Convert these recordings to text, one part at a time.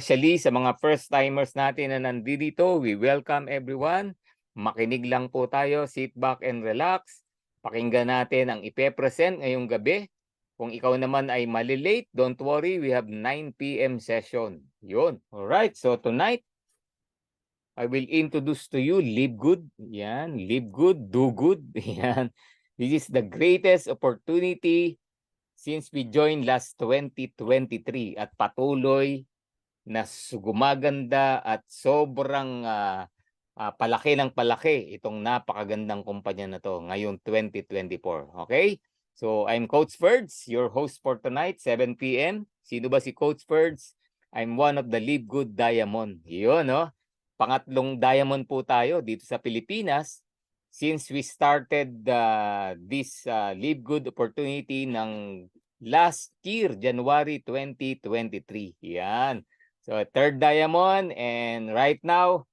especially sa mga first-timers natin na nandito, we welcome everyone. Makinig lang po tayo, sit back and relax. Pakinggan natin ang ipe-present ngayong gabi. Kung ikaw naman ay malilate, don't worry, we have 9 p.m. session. Yun. Alright, so tonight, I will introduce to you Live Good. Yan, live good, do good. Yan. This is the greatest opportunity since we joined last 2023 at patuloy na gumaganda at sobrang palaki ng palaki itong napakagandang kumpanya na to ngayong 2024. Okay? So I'm Coach Ferds, your host for tonight, 7 p.m. Sino ba si Coach Ferds? I'm one of the Live Good Diamond. Yun, no? Pangatlong diamond po tayo dito sa Pilipinas since we started this Live Good opportunity ng last year, January 2023. Yan. So, third diamond, and right now,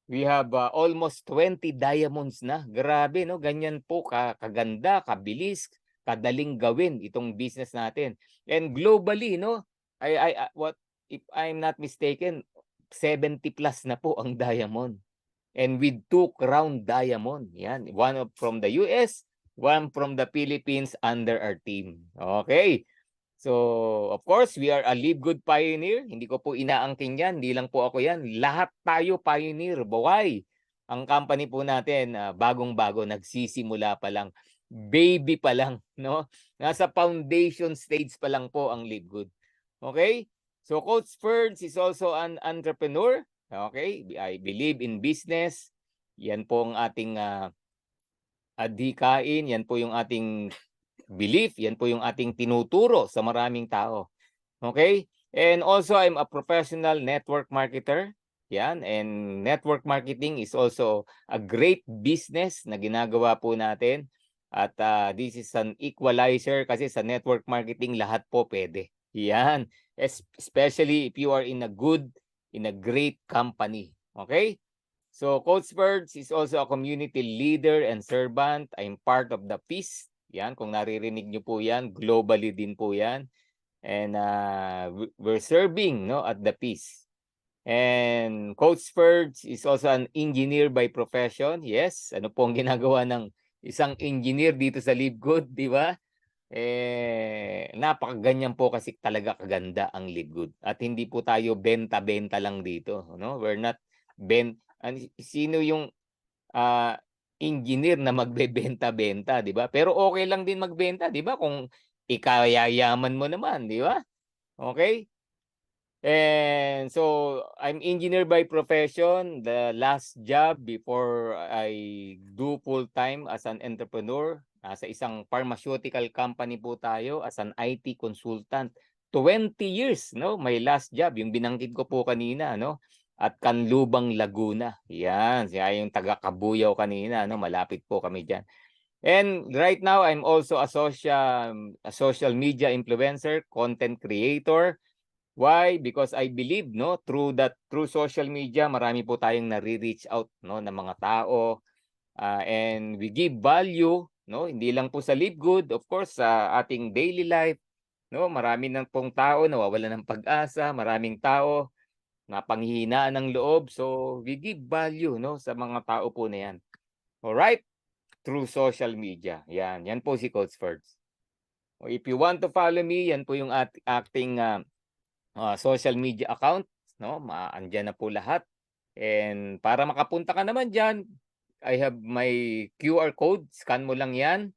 we have almost 20 diamonds na. Grabe, no? Ganyan po kaganda, kabilis, kadaling gawin itong business natin. And globally, no? What if I'm not mistaken, 70 plus na po ang diamond. And with 2 crown diamond. Yan, one from the US, one from the Philippines under our team. Okay. So, of course, we are a Live Good pioneer. Hindi ko po inaangking yan. Hindi lang po ako yan. Lahat tayo pioneer. Buhay. Ang company po natin, bagong-bago, nagsisimula pa lang. Baby pa lang, no? Nasa foundation stage pa lang po ang Live Good. Okay? So, Coach Ferds is also an entrepreneur. Okay? I believe in business. Yan po ang ating adhikain. Yan po yung ating belief, yan po yung ating tinuturo sa maraming tao. Okay? And also, I'm a professional network marketer. Yan. And network marketing is also a great business na ginagawa po natin. At this is an equalizer kasi sa network marketing, lahat po pwede. Yan. Especially if you are in a great company. Okay? So, Coach Birds is also a community leader and servant. I'm part of the Peace. Yan, kung naririnig nyo po yan, globally din po yan. And we're serving, no, at the Peace. And Coach Ferds is also an engineer by profession. Yes, ano po ang ginagawa ng isang engineer dito sa Live Good, di ba? Napakaganyan po kasi talaga kaganda ang Live Good. At hindi po tayo benta-benta lang dito. No? We're not sino yung engineer na magbebenta-benta, di ba? Pero okay lang din magbenta, di ba? Kung ikayayaman mo naman, di ba? Okay? And so, I'm engineer by profession. The last job before I do full-time as an entrepreneur, sa isang pharmaceutical company po tayo as an IT consultant. 20 years, no? My last job, yung binanggit ko po kanina, no? At Canlubang, Laguna. Yan, siya yung taga-Kabuyaw kanina, no? Malapit po kami diyan. And right now, I'm also a social media influencer, content creator. Why? Because I believe, no, through social media, marami po tayong nare-reach out, no, ng mga tao, and we give value, no, hindi lang po sa Live Good, of course, sa ating daily life, no, marami nang pong tao nawawalan ng pag-asa, maraming tao napanghihinaan ng loob, so we give value, no, sa mga tao po na yan. Alright? Through social media. Yan po si Coach Ferds. If you want to follow me, yan po yung acting social media account, no? Andyan na po lahat. And para makapunta ka naman diyan, I have my QR code, scan mo lang 'yan.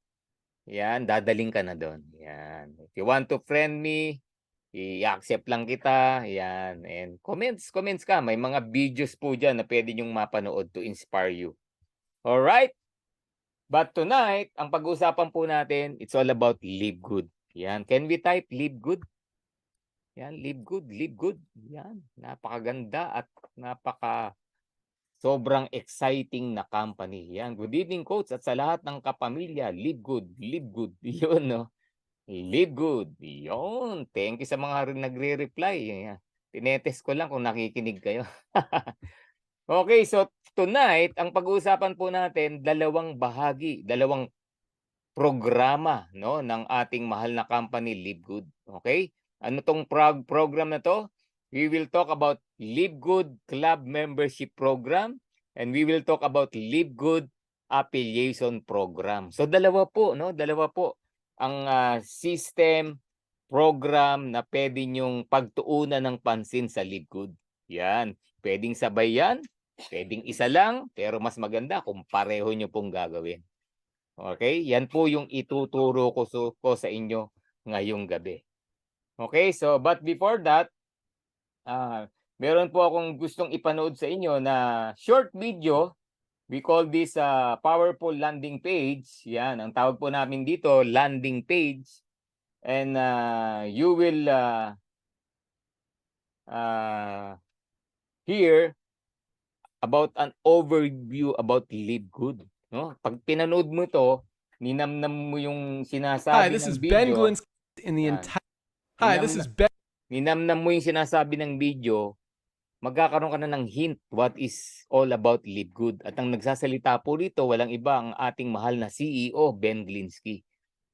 Yan, dadaling ka na doon. Yan. If you want to friend me, i-accept lang kita. Yan. And comments ka. May mga videos po diyan na pwede niyong mapanood to inspire you. All right? But tonight, ang pag-uusapan po natin, it's all about live good. Yan. Can we type live good? Yan, live good, live good. Yan, napakaganda at sobrang exciting na company. Yan, good evening coach at sa lahat ng kapamilya, live good, live good. Yun, no? Live good. Yun, thank you sa mga nagre-reply. Yan. Tinetest ko lang kung nakikinig kayo. Okay, so tonight, ang pag-uusapan po natin, dalawang bahagi, dalawang programa, no, ng ating mahal na company, Live Good. Okay? Ano tong program na to? we will talk about Live Good Club Membership Program, and we will talk about Live Good Affiliation Program. So dalawa po, no? Dalawa po ang system, program na pwede nyong pagtuunan ng pansin sa Live Good. Yan. Pwedeng sabay yan, pwedeng isa lang, pero mas maganda kung pareho nyo pong gagawin. Okay? Yan po yung ituturo ko sa inyo ngayong gabi. Okay? So, but before that, meron po akong gustong ipanood sa inyo na short video. We call this powerful landing page. Yan, ang tawag po namin dito, landing page. And you will hear about an overview about Live Good. No? Pag pinanood mo to, ninamnam mo yung sinasabi this ng is video. Ben Glinsky in the entire. Hi, this is Ben. Ninamnam mo yung sinasabi ng video, magkakaroon ka na ng hint what is all about Live Good. At ang nagsasalita po rito, walang iba ang ating mahal na CEO, Ben Glinsky.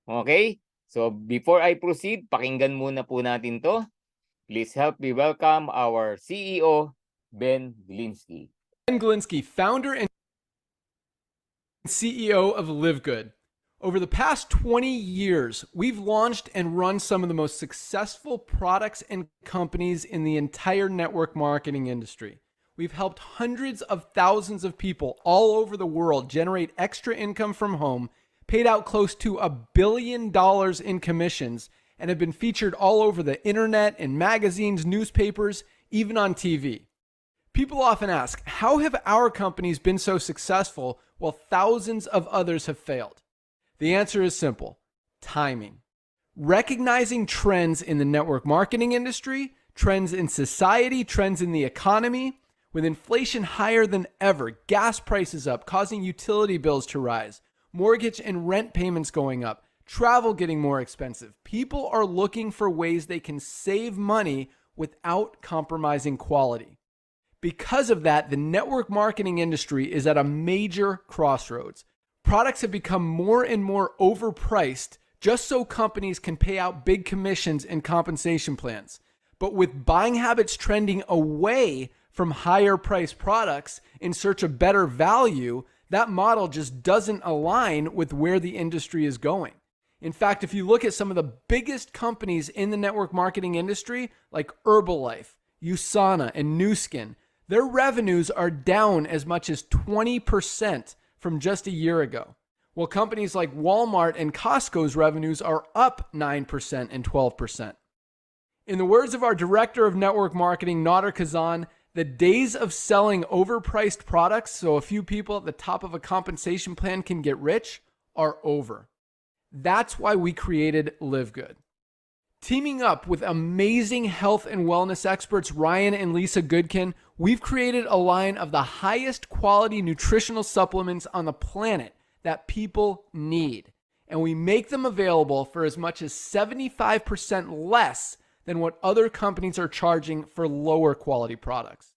Okay? So before I proceed, pakinggan muna po natin to. Please help me welcome our CEO, Ben Glinsky. Ben Glinsky, founder and CEO of Live Good. Over the past 20 years, we've launched and run some of the most successful products and companies in the entire network marketing industry. We've helped hundreds of thousands of people all over the world generate extra income from home, paid out close to $1 billion in commissions, and have been featured all over the internet, in magazines, newspapers, even on TV. People often ask, how have our companies been so successful while thousands of others have failed? The answer is simple: timing. Recognizing trends in the network marketing industry, trends in society, trends in the economy. With inflation higher than ever, gas prices up, causing utility bills to rise, mortgage and rent payments going up, travel getting more expensive, people are looking for ways they can save money without compromising quality. Because of that, the network marketing industry is at a major crossroads. Products have become more and more overpriced just so companies can pay out big commissions and compensation plans. But with buying habits trending away from higher priced products in search of better value, that model just doesn't align with where the industry is going. In fact, if you look at some of the biggest companies in the network marketing industry, like Herbalife, USANA, and Nu Skin, their revenues are down as much as 20% from just a year ago, while companies like Walmart and Costco's revenues are up 9% and 12%. In the words of our director of network marketing, Nader Kazan, the days of selling overpriced products so a few people at the top of a compensation plan can get rich are over. That's why we created Live Good. Teaming up with amazing health and wellness experts Ryan and Lisa Goodkin, we've created a line of the highest quality nutritional supplements on the planet that people need. And we make them available for as much as 75% less than what other companies are charging for lower quality products.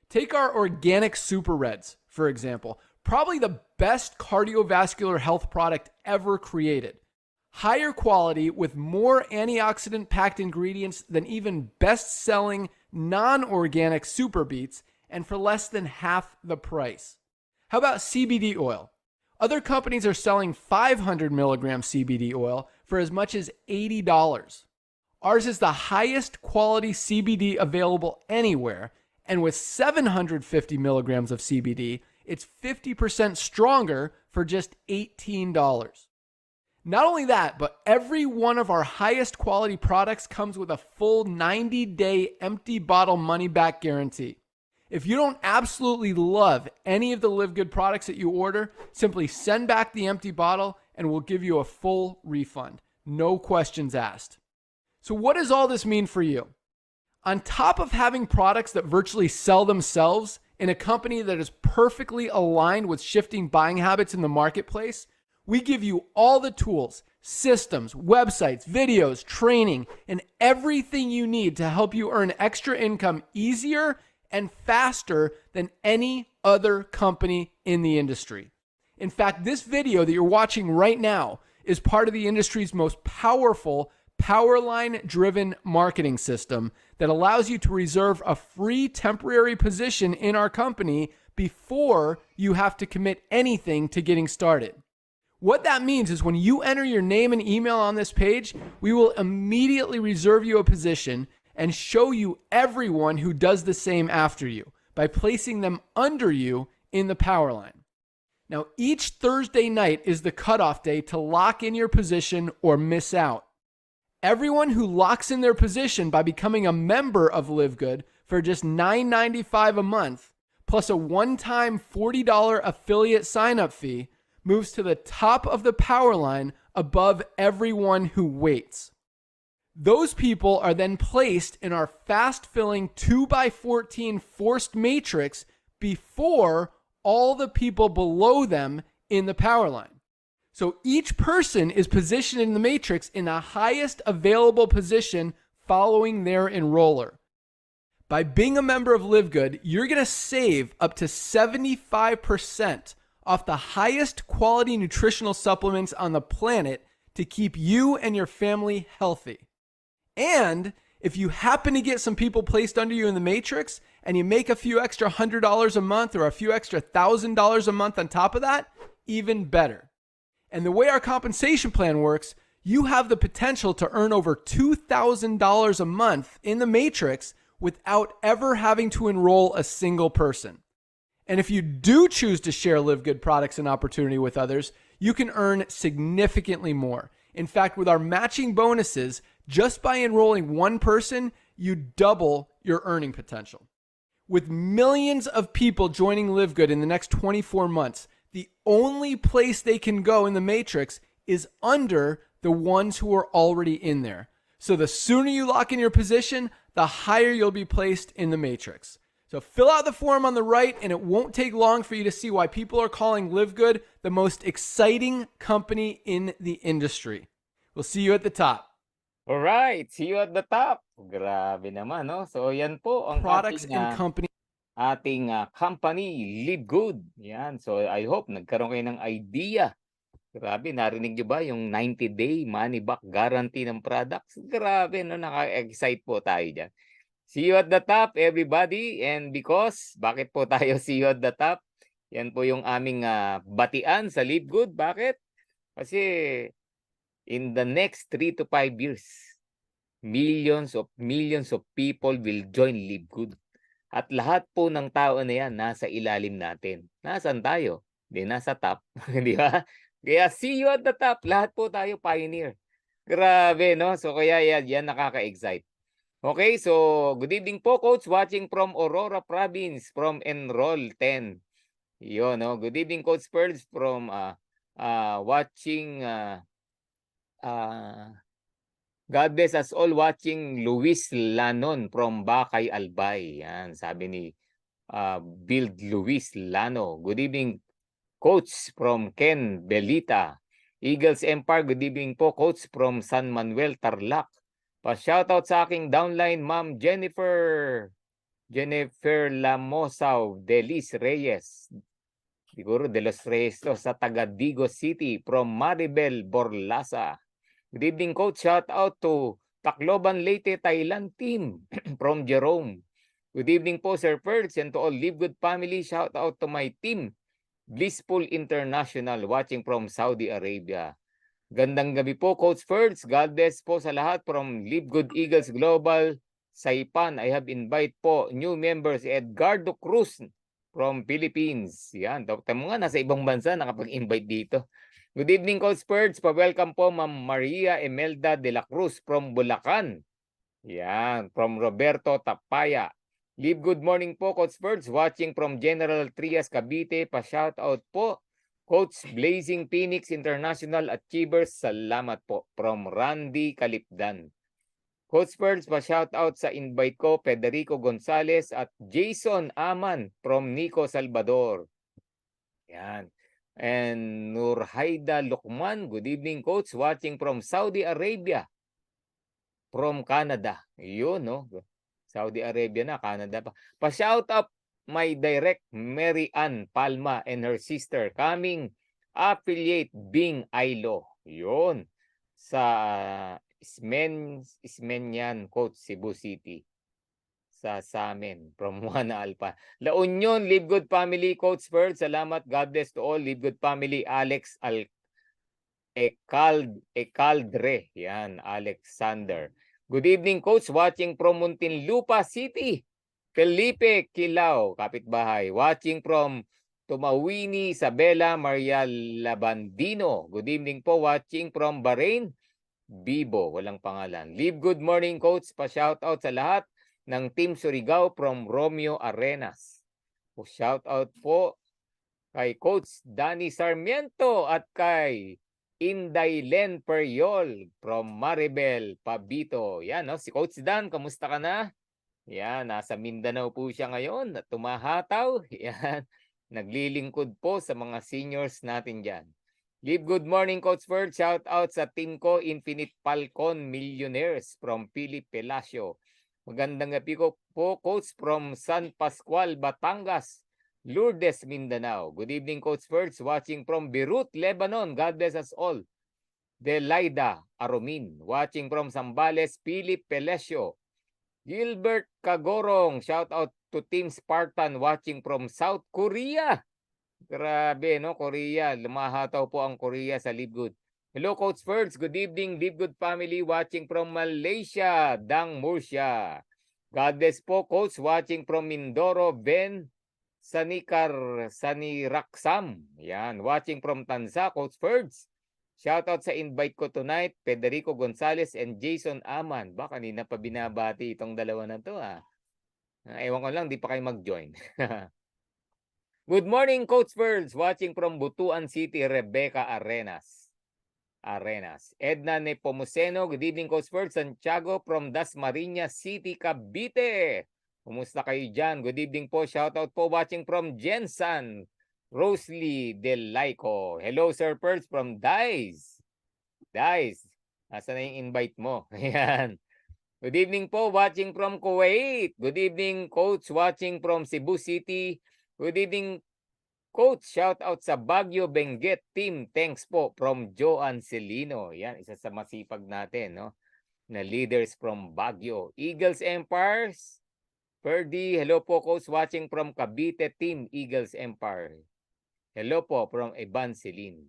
Take our organic Super Reds, for example, probably the best cardiovascular health product ever created. Higher quality with more antioxidant-packed ingredients than even best-selling non-organic Super Beets, and for less than half the price. How about CBD oil? Other companies are selling 500 milligram CBD oil for as much as $80. Ours is the highest quality CBD available anywhere, and with 750 milligrams of CBD, it's 50% stronger for just $18. Not only that, but every one of our highest quality products comes with a full 90-day empty bottle money-back guarantee. If you don't absolutely love any of the Live Good products that you order, simply send back the empty bottle and we'll give you a full refund. No questions asked. So what does all this mean for you? On top of having products that virtually sell themselves in a company that is perfectly aligned with shifting buying habits in the marketplace, we give you all the tools, systems, websites, videos, training, and everything you need to help you earn extra income easier and faster than any other company in the industry. In fact, this video that you're watching right now is part of the industry's most powerful Powerline-driven marketing system that allows you to reserve a free temporary position in our company before you have to commit anything to getting started. What that means is when you enter your name and email on this page, we will immediately reserve you a position and show you everyone who does the same after you by placing them under you in the power line. Now, each Thursday night is the cutoff day to lock in your position or miss out. Everyone who locks in their position by becoming a member of Live Good for just $9.95 a month, plus a one-time $40 affiliate sign-up fee, moves to the top of the power line above everyone who waits. Those people are then placed in our fast-filling 2x14 forced matrix before all the people below them in the power line. So each person is positioned in the matrix in the highest available position following their enroller. By being a member of Live Good, you're going to save up to 75% off the highest quality nutritional supplements on the planet to keep you and your family healthy. And if you happen to get some people placed under you in the matrix and you make a few extra $100 a month or a few extra $1,000 a month on top of that, even better. And the way our compensation plan works, you have the potential to earn over $2,000 a month in the matrix without ever having to enroll a single person. And if you do choose to share Live Good products and opportunity with others, you can earn significantly more. In fact, with our matching bonuses, just by enrolling one person, you double your earning potential. With millions of people joining Live Good in the next 24 months, the only place they can go in the matrix is under the ones who are already in there. So the sooner you lock in your position, the higher you'll be placed in the matrix. So fill out the form on the right, and it won't take long for you to see why people are calling Live Good the most exciting company in the industry. We'll see you at the top. Alright, see you at the top. Grabe naman, no? So yan po ang Products ating, and company. company, Live Good. Yan. So I hope nagkaroon kayo ng idea. Grabe, narinig nyo ba yung 90-day money back guarantee ng products? Grabe, no? Naka-excite po tayo dyan. See you at the top, everybody. And because, bakit po tayo see you at the top? Yan po yung aming batian sa Live Good. Bakit? Kasi in the next 3 to 5 years, millions of people will join Live Good. At lahat po ng tao na yan, nasa ilalim natin. Nasaan tayo? Di nasa top. Di ba? Kaya see you at the top. Lahat po tayo pioneer. Grabe, no? So kaya yan nakaka-excite. Okay, so good evening po, Coach, watching from Aurora Province, from Enroll 10. Yun, no? Good evening, Coach Pearls, from watching, God bless us all, watching Luis Lanon from Bakay Albay. Yan, sabi ni Build Luis Lano. Good evening, Coach, from Ken Belita. Eagles Empire, good evening po, Coach, from San Manuel, Tarlac. Pa-shoutout sa aking downline, Ma'am Jennifer Lamosaw Delis Reyes. Siguro De Los Reyes to, sa taga Digo City, from Maribel Borlasa. Good evening, Coach. Shoutout to Tacloban Leyte, Thailand team from Jerome. Good evening po, Sir Perks, and to all Live Good family. Shoutout to my team, Blissful International, watching from Saudi Arabia. Gandang gabi po, Coach Ferds. God bless po sa lahat from Live Good Eagles Global, Saipan. I have invite po new members, Edgardo Cruz from Philippines. Yan, tamo nga, nasa ibang bansa nakapag-invite dito. Good evening, Coach Ferds. Pa-welcome po, Ma'am Maria Emelda de la Cruz from Bulacan. Yan, from Roberto Tapaya. Live Good morning po, Coach Ferds. Watching from General Trias, Cavite. Pa-shoutout po, Coach Blazing Phoenix International Achievers, salamat po. From Randy Kalipdan. Coach Pearls, pa-shoutout sa invite ko, Federico Gonzalez at Jason Aman from Nico Salvador. Yan. And Nurhaida Lukman, good evening, Coach. Watching from Saudi Arabia. From Canada. Yun, no? Saudi Arabia na, Canada pa. Pa-shoutout my direct Mary Ann Palma and her sister coming affiliate Bing Ailo. Yun. Sa Ismen yan, Coach, Cebu City. Sa amin, from Juana Alpha. La Union, Live Good Family, Coach Bird. Salamat. God bless to all. Live Good Family, Alex Ecaldre. Yan, Alexander. Good evening, Coach. Watching from Muntinlupa City. Felipe Kilao, kapitbahay. Watching from Tumawini, Isabela, Maria Labandino. Good evening po. Watching from Bahrain, Bibo. Walang pangalan. Live good morning, Coach. Pa-shoutout sa lahat ng Team Surigao from Romeo Arenas. Shout out po kay Coach Danny Sarmiento at kay Inday Len Periol from Maribel, Pabito. Yan, no? Si Coach Dan, kamusta ka na? Yan, nasa Mindanao po siya ngayon at tumahataw. Yan, naglilingkod po sa mga seniors natin dyan. Give good morning, Coach Bird. Shout out sa team ko, Infinite Falcon Millionaires from Philip Pelacio. Magandang gabi ko po, Coach, from San Pascual, Batangas, Lourdes, Mindanao. Good evening, Coach Birds, watching from Beirut, Lebanon. God bless us all. Delaida Aromin, watching from Zambales, Philip Pelesio. Gilbert Kagorong, shout out to Team Spartan, watching from South Korea. Grabe, no? Korea. Lumahataw po ang Korea sa Live Good. Hello, Coach Birds. Good evening, Live Good family, watching from Malaysia, Dang Murcia. God bless po, Coach, watching from Mindoro, Ben Saniraksam. Yan, watching from Tanza, Coach Birds. Shoutout sa invite ko tonight, Federico Gonzalez and Jason Aman. Ba, kanina pa binabati itong dalawa na to, ah. Ewan ko lang, di pa kayo mag-join. Good morning, Coach Birds. Watching from Butuan City, Rebecca Arenas. Edna Nepomuceno, good evening, Coach Birds. Santiago from Dasmariñas City, Cavite. Kumusta kayo dyan? Good evening po. Shoutout po watching from Jensen. Rosely Del Laico. Hello, Sir Birds from Dice. Nasa na yung invite mo? Ayan. Good evening po, watching from Kuwait. Good evening, Coach, watching from Cebu City. Good evening, Coach. Shout out sa Baguio Benguet team. Thanks po from Joan Celino. Yan, isa sa masipag natin, no? Na leaders from Baguio. Eagles Empires. Ferdy, hello po, Coach, watching from Cavite team, Eagles Empire. Hello po from Eban Celine.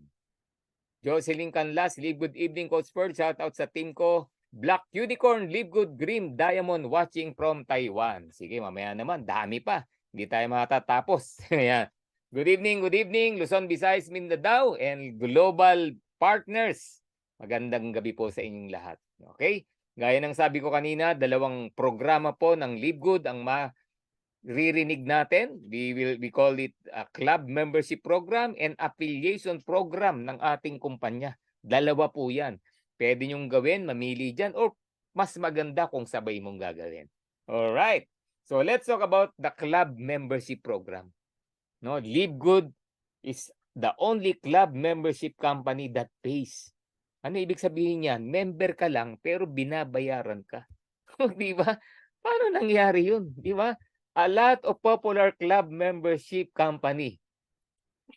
Jocelyn Canlas, live good evening, Coach Ferdy. Shout out sa team ko. Black Unicorn, live good Grim Diamond, watching from Taiwan. Sige, mamaya naman, dami pa. Hindi tayo matatapos. Ayan. Good evening, Luzon, Visayas, Mindanao, and global partners. Magandang gabi po sa inyong lahat. Okay? Gaya ng sabi ko kanina, dalawang programa po ng Live Good ang maririnig natin. We call it a club membership program and affiliation program ng ating kumpanya. Dalawa po yan. Pwede nyong gawin, mamili dyan, or mas maganda kung sabay mong gagawin. Alright. So let's talk about the club membership program. No, Live Good is the only club membership company that pays. Ano ibig sabihin niyan? Member ka lang pero binabayaran ka. Di ba? Paano nangyari yun? Di ba? A lot of popular club membership company.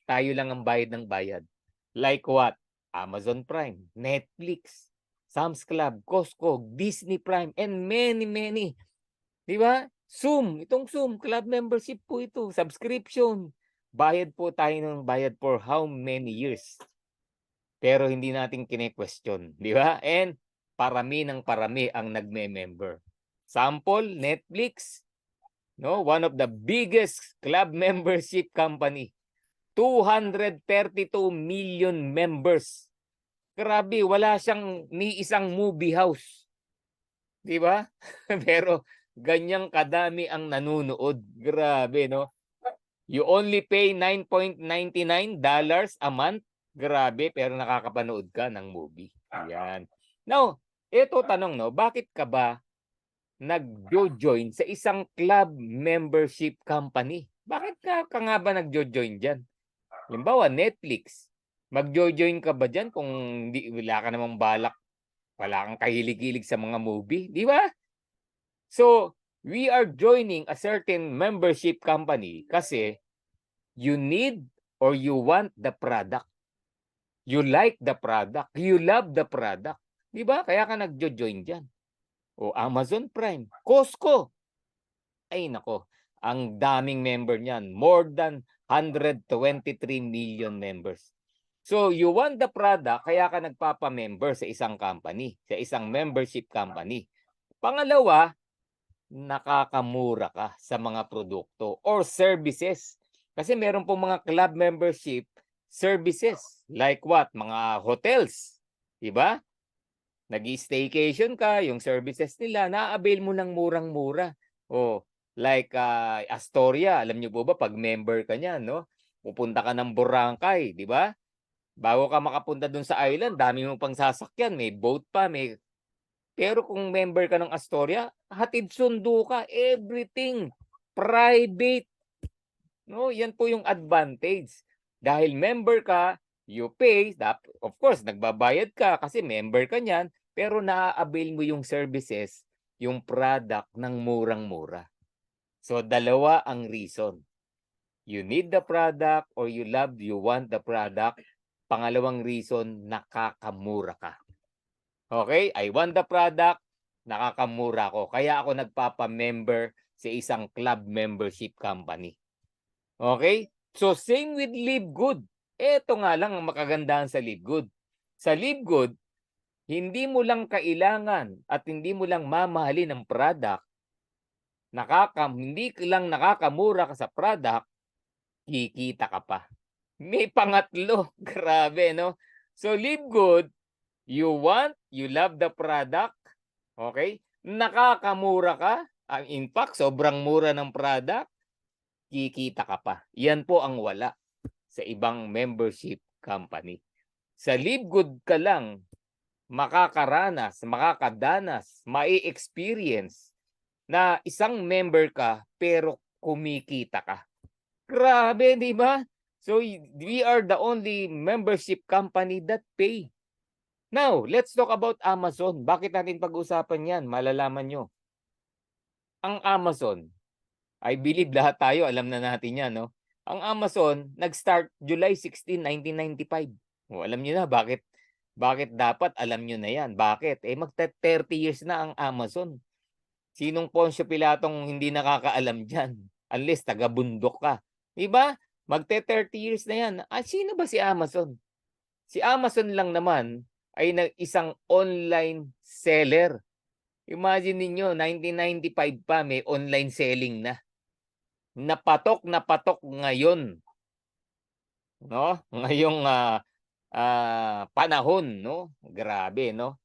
Tayo lang ang bayad ng bayad. Like what? Amazon Prime, Netflix, Sam's Club, Costco, Disney Prime, and many. Di ba? Zoom, itong Zoom, club membership po ito, subscription. Bayad po tayo ng bayad for how many years? Pero hindi natin kine-question, di ba? And parami ng parami ang nagme-member. Sample, Netflix, no, one of the biggest club membership company. 232 million members. Grabe, wala siyang ni isang movie house. Di ba? Pero ganyang kadami ang nanunood. Grabe, no? You only pay $9.99 a month. Grabe, pero nakakapanood ka ng movie. Ayan. Now, ito tanong, no? Bakit ka ba nag-join sa isang club membership company? Bakit ka nga ba nag-join dyan? Halimbawa, Netflix. Mag-join ka ba dyan kung wala ka namang balak, wala kang kahilig-hilig sa mga movie? Di ba? So, we are joining a certain membership company kasi you need or you want the product. You like the product. You love the product. 'Di ba? Kaya ka nagjo-join diyan. O Amazon Prime, Costco. Ay nako, ang daming member niyan, more than 123 million members. So you want the product, kaya ka nagpapa-member sa isang company, sa isang membership company. Pangalawa, nakakamura ka sa mga produkto or services. Kasi meron pong mga club membership services like what? Mga hotels, 'di ba? Nag-i-staycation ka, yung services nila na-avail mo ng murang-mura. Oh, like Astoria, alam niyo po ba 'pag member ka niyan 'no, pupunta ka ng Boracay, 'di ba? Bago ka makapunta dun sa island, dami mo pang sasakyan, may boat pa, pero kung member ka ng Astoria, hatid sundo ka, everything private, 'no? Yan po yung advantage. Dahil member ka, you pay, of course nagbabayad ka kasi member ka niyan, pero naa-avail mo yung services, yung product ng murang-mura. So dalawa ang reason. You need the product or you want the product. Pangalawang reason, nakakamura ka. Okay? I want the product, nakakamura ko. Kaya ako nagpapa-member sa isang club membership company. Okay? So same with Live Good. Ito nga lang ang makagandahan sa Live Good. Sa Live Good, hindi mo lang kailangan at hindi mo lang mamahalin ang product, hindi lang nakakamura ka sa product, kikita ka pa. May pangatlo, grabe no? So Live Good, you love the product, okay? Nakakamura ka, in fact, sobrang mura ng product, kikita ka pa. Yan po ang wala sa ibang membership company. Sa Live Good ka lang, makakadanas, mai-experience na isang member ka pero kumikita ka. Grabe, di ba? So we are the only membership company that pay. Now, let's talk about Amazon. Bakit natin pag-usapan yan? Malalaman nyo. Ang Amazon, I believe lahat tayo alam na natin yan, no? Ang Amazon, nag-start July 16, 1995. O, alam niyo na bakit dapat alam niyo na yan. Bakit? Magta-30 years na ang Amazon. Sinong Poncio Pilatong hindi nakakaalam dyan? Unless taga-bundok ka. Diba? Magte-30 years na yan. Sino ba si Amazon? Si Amazon lang naman ay isang online seller. Imagine ninyo, 1995 pa may online selling na. Napatok ngayon, no? Ngayong panahon, no? Grabe, no?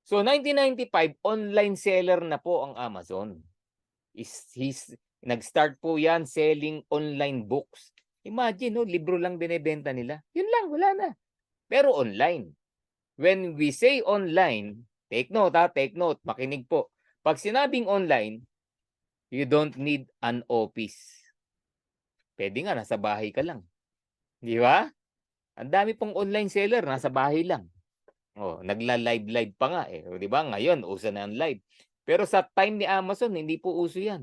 So 1995 online seller na po ang Amazon. Nag-start po 'yan selling online books. Imagine, no, libro lang binebenta nila. 'Yun lang, wala na. Pero online. When we say online, take note, makinig po. Pag sinabing online, you don't need an office. Pwede nga, nasa bahay ka lang. Di ba? Ang dami pong online seller, nasa bahay lang. Nagla-live pa nga eh. Di ba? Ngayon, uso na ang live. Pero sa time ni Amazon, hindi po uso yan.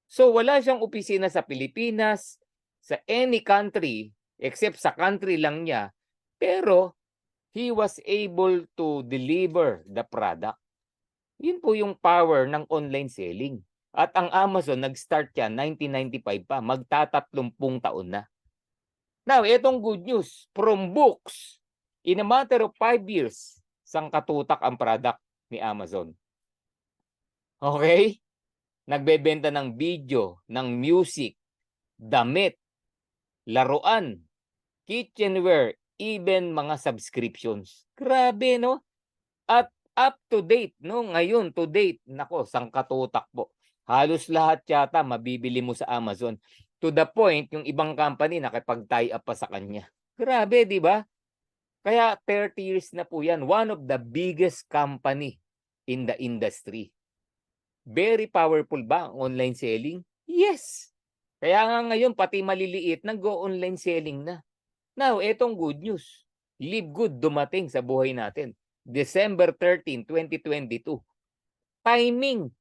So, wala siyang opisina sa Pilipinas, sa any country, except sa country lang niya. Pero, he was able to deliver the product. Yun po yung power ng online selling. At ang Amazon, nag-start yan 1995 pa. Magta-30 taon na. Now, itong good news. From books, in a matter of 5 years, sangkatutak ang product ni Amazon. Okay? Nagbebenta ng video, ng music, damit, laruan, kitchenware, even mga subscriptions. Grabe, no? At up to date, no? Ngayon, to date, nako, sangkatutak po. Halos lahat yata mabibili mo sa Amazon. To the point, yung ibang company nakipag-tie up pa sa kanya. Grabe, di ba? Kaya 30 years na po yan. One of the biggest company in the industry. Very powerful ba ang online selling? Yes. Kaya nga ngayon, pati maliliit, nag-go-online selling na. Now, etong good news. Live Good dumating sa buhay natin. December 13, 2022. Timing.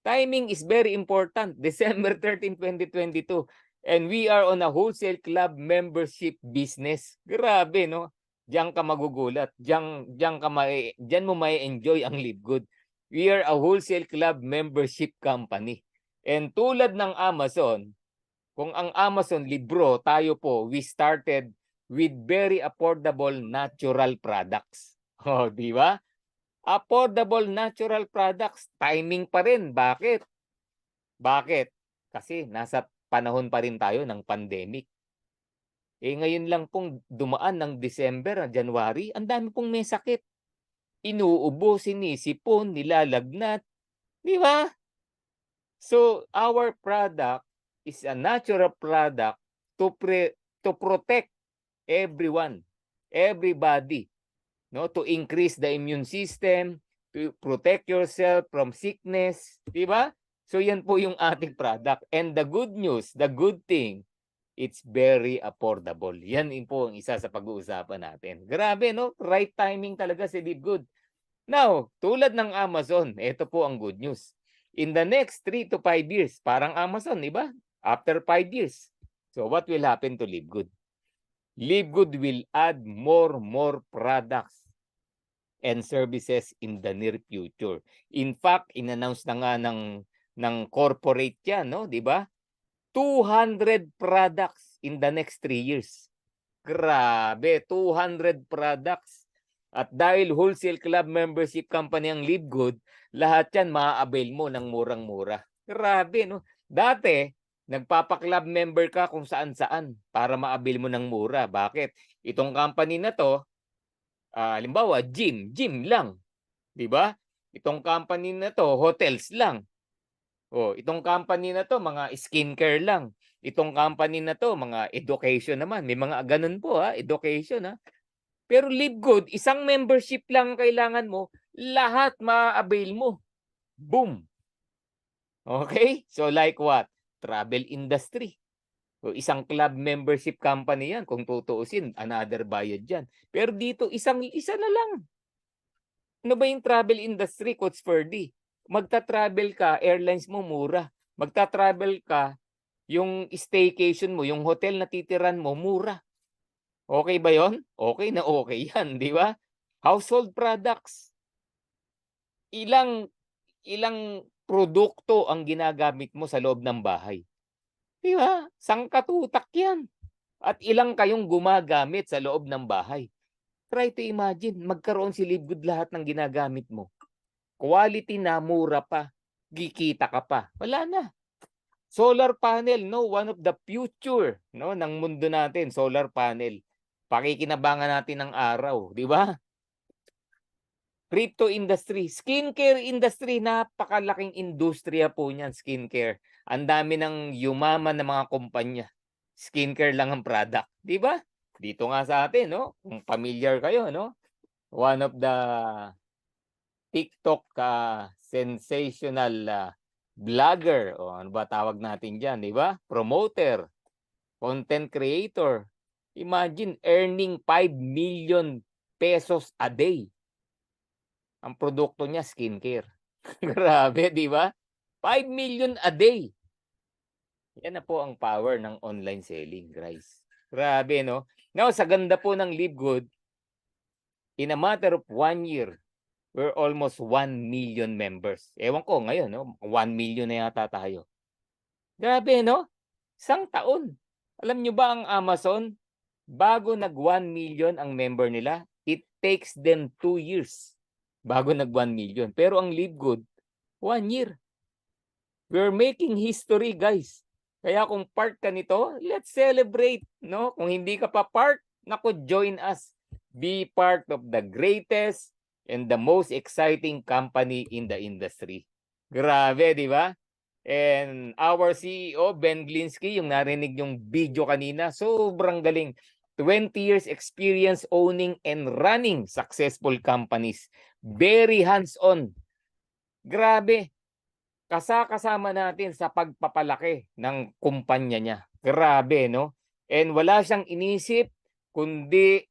Timing is very important. December 13, 2022. And we are on a wholesale club membership business. Grabe, no? diyan ka magugulat. Diyan mo mai-enjoy ang Live Good. We are a wholesale club membership company. And tulad ng Amazon, kung ang Amazon libro, tayo po, we started with very affordable natural products. Oh, di ba? Affordable natural products, timing pa rin. Bakit? Bakit? Kasi nasa panahon pa rin tayo ng pandemic. Ngayon lang pong dumaan ng December, January, ang dami pong may sakit. Inuubo, sinisipon, nilalagnat. Di ba? So, our product is a natural product to protect everyone, everybody, no, to increase the immune system, to protect yourself from sickness, di ba? So yan po yung ating product. And the good news, the good thing, it's very affordable. Yan po ang isa sa pag-uusapan natin. Grabe, no? Right timing talaga si Live Good. Now, tulad ng Amazon, ito po ang good news. In the next 3 to 5 years, parang Amazon, di ba? After 5 years. So what will happen to Live Good? Live Good will add more products and services in the near future. In fact, in-announce na nga ng corporate yan, no? Di ba? 200 products in the next 3 years. Grabe, 200 products. At dahil wholesale club membership company ang Live Good, lahat yan maa-avail mo ng murang-mura. Grabe, no? Dati, nagpapa-club member ka kung saan-saan para ma-avail mo ng mura. Bakit? Itong company na to, halimbawa, gym lang. Di ba? Itong company na to, hotels lang. Itong company na to, mga skincare lang. Itong company na to, mga education naman. May mga ganun po, education. Pero Live Good, isang membership lang kailangan mo, lahat ma-avail mo. Boom! Okay? So like what? Travel industry. Isang club membership company yan. Kung tutuusin, another bayad yan. Pero dito, isa na lang. Ano ba yung travel industry, Coach Ferdy? Magta-travel ka, airlines mo mura. Magta-travel ka, yung staycation mo, yung hotel na titiran mo, mura. Okay ba yon? Okay na okay yan, di ba? Household products. Ilang produkto ang ginagamit mo sa loob ng bahay? Di ba? Sangkatutak yan. At ilang kayong gumagamit sa loob ng bahay? Try to imagine, magkaroon si Live Good lahat ng ginagamit mo. Quality na, mura pa, kikita ka pa. Wala na. Solar panel, no, one of the future, no, ng mundo natin, solar panel. Pakikinabangan natin ng araw, di ba? Crypto industry, skincare industry, napakalaking industriya po niyan, skincare. Ang dami ng yumaman na mga kumpanya. Skincare lang ang product, di ba? Dito nga sa atin, no? Kung familiar kayo, no? One of the TikTok sensational vlogger, o ano ba tawag natin diyan, di ba? Promoter, content creator. Imagine earning 5 million pesos a day. Ang produkto niya, skincare. Grabe, di ba? 5 million a day. Yan na po ang power ng online selling, guys. Grabe, no? Now, sa ganda po ng Live Good, in a matter of 1 year, we're almost 1 million members. Ewan ko ngayon, no? 1 million na yata tayo. Grabe, no? Isang taon. Alam nyo ba ang Amazon, bago nag 1 million ang member nila, it takes them 2 years bago nag 1 million. Pero ang Live Good, 1 year. We're making history, guys. Kaya kung part ka nito, let's celebrate, no? Kung hindi ka pa part, naku, join us. Be part of the greatest and the most exciting company in the industry. Grabe, di ba? And our CEO, Ben Glinsky, yung narinig yung video kanina, sobrang galing. 20 years experience owning and running successful companies. Very hands-on. Grabe. Kasama natin sa pagpapalaki ng kumpanya niya. Grabe, no? And wala siyang inisip, kundi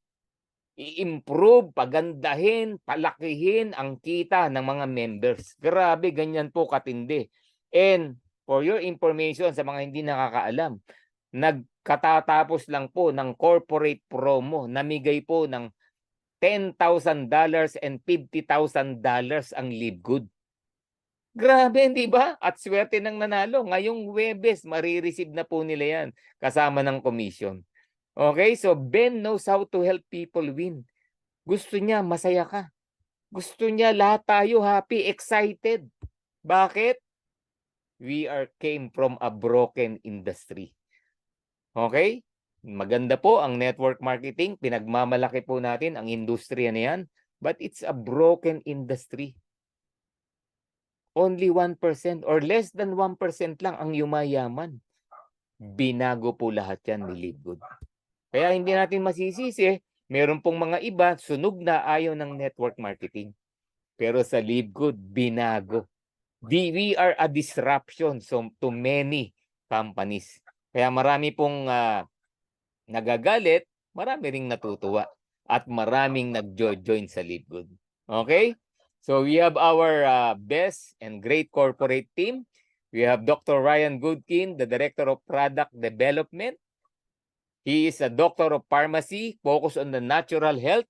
i-improve, pagandahin, palakihin ang kita ng mga members. Grabe, ganyan po katindi. And for your information sa mga hindi nakakaalam, nagkatatapos lang po ng corporate promo, namigay po ng $10,000 and $50,000 ang Live Good. Grabe, hindi ba? At swerte ng nanalo. Ngayong Huwebes, marireceive na po nila yan kasama ng commission. Okay, so Ben knows how to help people win. Gusto niya masaya ka. Gusto niya lahat tayo happy, excited. Bakit? We came from a broken industry. Okay? Maganda po ang network marketing. Pinagmamalaki po natin ang industriya na yan. But it's a broken industry. Only 1% or less than 1% lang ang yumayaman. Binago po lahat yan ni Live Good. Kaya hindi natin masisisi. Meron pong mga iba, sunog na ayaw ng network marketing. Pero sa Live Good, binago. We are a disruption to many companies. Kaya marami pong nagagalit, marami ring natutuwa. At maraming nag-join sa Live Good. Okay? So we have our best and great corporate team. We have Dr. Ryan Goodkin, the Director of Product Development. He is a Doctor of Pharmacy, focused on the natural health.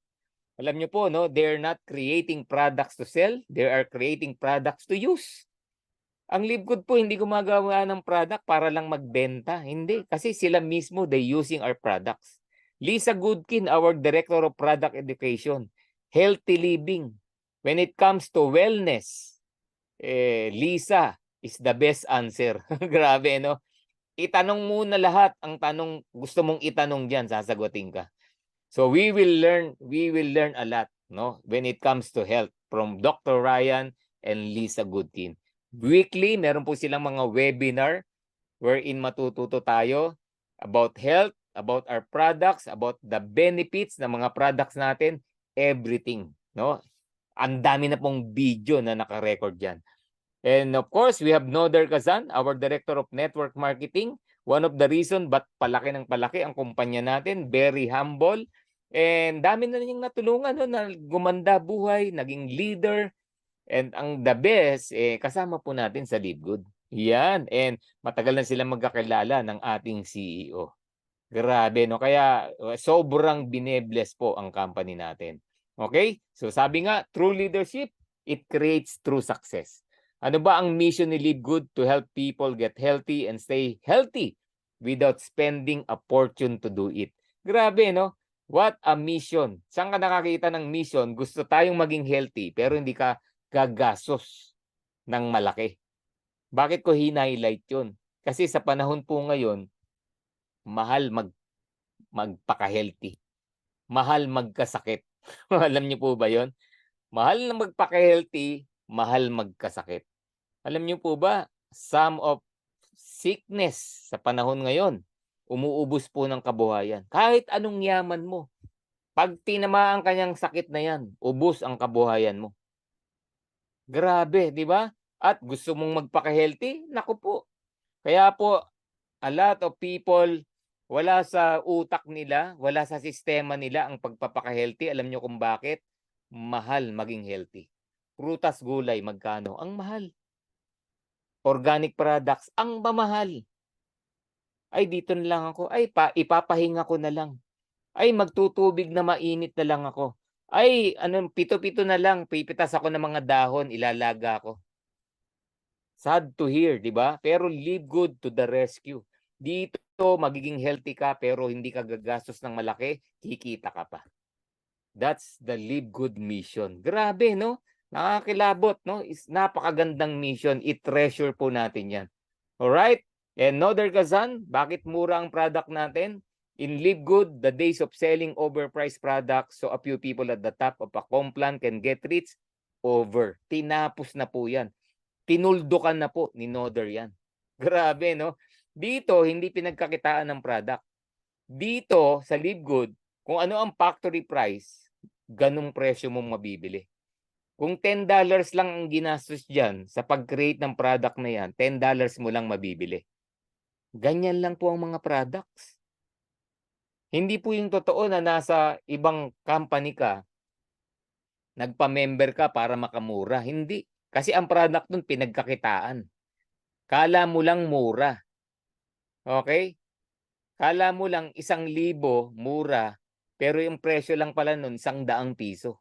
Alam niyo po, no, they're not creating products to sell, they are creating products to use. Ang Live Good po, hindi gumagawa ng product para lang magbenta. Hindi, kasi sila mismo, they using our products. Lisa Goodkin, our Director of Product Education. Healthy living. When it comes to wellness, Lisa is the best answer. Grabe, no? Itanong muna lahat ang tanong gusto mong itanong diyan, sasagutin ka. So we will learn a lot, no, when it comes to health from Dr. Ryan and Lisa Goodkin. Weekly, meron po silang mga webinar wherein matututo tayo about health, about our products, about the benefits ng mga products natin, everything, no? Ang dami na pong video na naka-record diyan. And of course, we have Noder Kazan, our Director of Network Marketing. One of the reason ba't palaki ng palaki ang kumpanya natin, very humble. And dami na niyang natulungan, no, na gumanda buhay, naging leader. And ang the best, kasama po natin sa Live Good. Yan. And matagal na sila magkakilala ng ating CEO. Grabe, no? Kaya sobrang binebless po ang company natin. Okay? So sabi nga, true leadership, it creates true success. Ano ba ang mission ni Live Good? To help people get healthy and stay healthy without spending a fortune to do it. Grabe, no? What a mission. Saan ka nakakita ng mission? Gusto tayong maging healthy pero hindi ka gagastos ng malaki. Bakit ko hinighlight yun? Kasi sa panahon po ngayon, mahal magpaka-healthy. Mahal magkasakit. Alam niyo po ba yon? Mahal na magpaka-healthy, mahal magkasakit. Alam niyo po ba, some of sickness sa panahon ngayon, umuubos po ng kabuhayan. Kahit anong yaman mo, pag tinamaan kanyang sakit na yan, ubos ang kabuhayan mo. Grabe, di ba? At gusto mong magpaka-healthy? Naku po. Kaya po, a lot of people, wala sa utak nila, wala sa sistema nila ang pagpapaka-healthy. Alam niyo kung bakit? Mahal maging healthy. Prutas, gulay, magkano? Ang mahal. Organic products, ang mamahal. Ay, dito na lang ako. Ay, ipapahinga ko na lang. Ay, magtutubig na mainit na lang ako. Ay, pito-pito na lang. Pipitas ako ng mga dahon, ilalaga ko. Sad to hear, di ba? Pero Live Good to the rescue. Dito, magiging healthy ka pero hindi ka gagastos ng malaki, kikita ka pa. That's the Live Good mission. Grabe, no? Nakakilabot, no? Napakagandang mission. I-treasure po natin yan. Alright? And Noder Kazan, bakit mura ang product natin? In Live Good, the days of selling overpriced products so a few people at the top of a complan can get rich, over. Tinapos na po yan. Tinuldukan na po ni Noder yan. Grabe, no? Dito, hindi pinagkakitaan ng product. Dito, sa Live Good, kung ano ang factory price, ganung presyo mong mabibili. Kung $10 lang ang ginastos dyan sa pag-create ng product na yan, $10 mo lang mabibili. Ganyan lang po ang mga products. Hindi po yung totoo na nasa ibang company ka, nagpa-member ka para makamura. Hindi. Kasi ang product nun pinagkakitaan. Kala mo lang mura. Okay? Kala mo lang 1,000 mura, Pero yung presyo lang pala nun, 100 piso.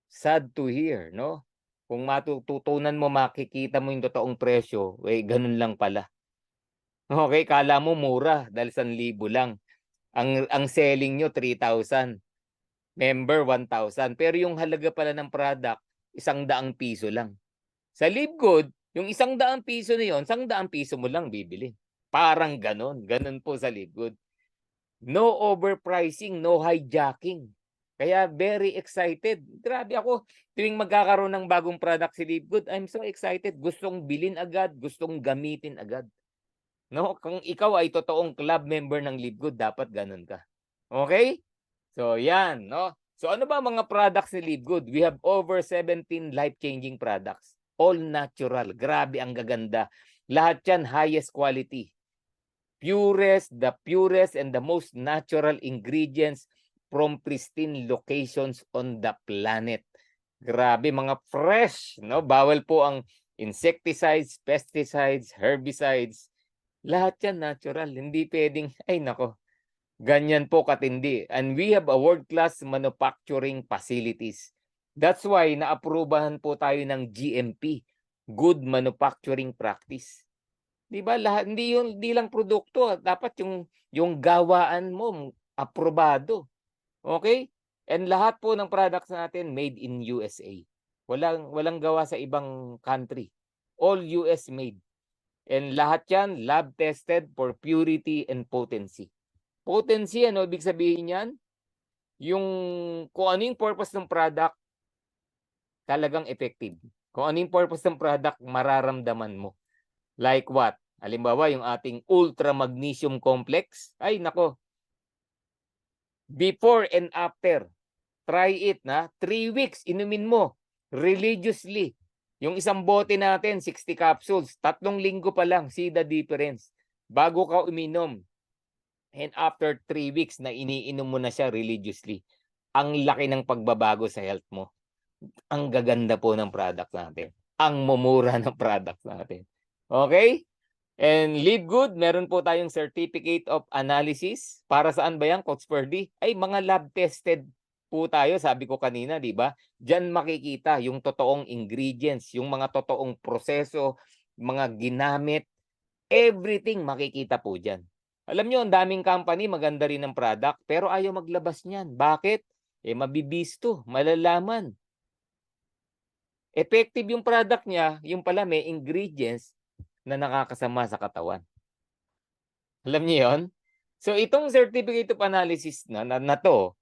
Sad to hear, no? Kung matututunan mo, makikita mo yung totoong presyo, ganun lang pala. Okay, kala mo mura dahil 1,000 lang. Ang selling nyo 3,000, member 1,000. Pero yung halaga pala ng product, 100 piso lang. Sa Livegood, yung 100 piso na yun, 100 piso mo lang bibili. Parang ganun po sa Livegood. No overpricing, no hijacking. Kaya very excited. Grabe ako, tuwing magkakaroon ng bagong product si Livegood, I'm so excited. Gustong bilhin agad, gustong gamitin agad. No, kung ikaw ay totoong club member ng Livegood, dapat ganun ka. Okay? So yan, no? So ano ba mga products ni Livegood? We have over 17 life-changing products. All natural. Grabe ang gaganda. Lahat yan highest quality. The purest and the most natural ingredients from pristine locations on the planet. Grabe, mga fresh, no? Bawal po ang insecticides, pesticides, herbicides. Lahat yan natural. Hindi pwedeng, ay nako, ganyan po katindi. And we have a world-class manufacturing facilities. That's why naaprubahan po tayo ng GMP, Good Manufacturing Practice. 'Di ba lahat, hindi lang produkto, dapat yung gawaan mo aprobado. Okay? And lahat po ng products natin made in USA. Walang gawa sa ibang country. All US made. And lahat 'yan lab tested for purity and potency. Potency, ano ibig sabihin niyan? Yung kung ano yung purpose ng product, talagang effective. Kung ano yung purpose ng product, mararamdaman mo. Like what? Halimbawa, yung ating ultra magnesium complex. Ay, nako. Before and after. Try it, na. 3 weeks, inumin mo. Religiously. Yung isang bote natin, 60 capsules. 3 linggo pa lang. See the difference. Bago ka uminom. And after 3 weeks na iniinom mo na siya religiously. Ang laki ng pagbabago sa health mo. Ang gaganda po ng product natin. Ang mumura ng product natin. Okay? And Livegood, meron po tayong Certificate of Analysis. Para saan ba yan, Coach Ferdy? Ay, mga lab tested po tayo, sabi ko kanina, di ba? Diyan makikita yung totoong ingredients, yung mga totoong proseso, mga ginamit, everything makikita po diyan. Alam nyo, ang daming company, maganda rin ng product, pero ayaw maglabas niyan. Bakit? Mabibisto, malalaman. Effective yung product niya, yung pala may ingredients na nakakasama sa katawan. Alam niyo yon? So itong certificate of analysis na to,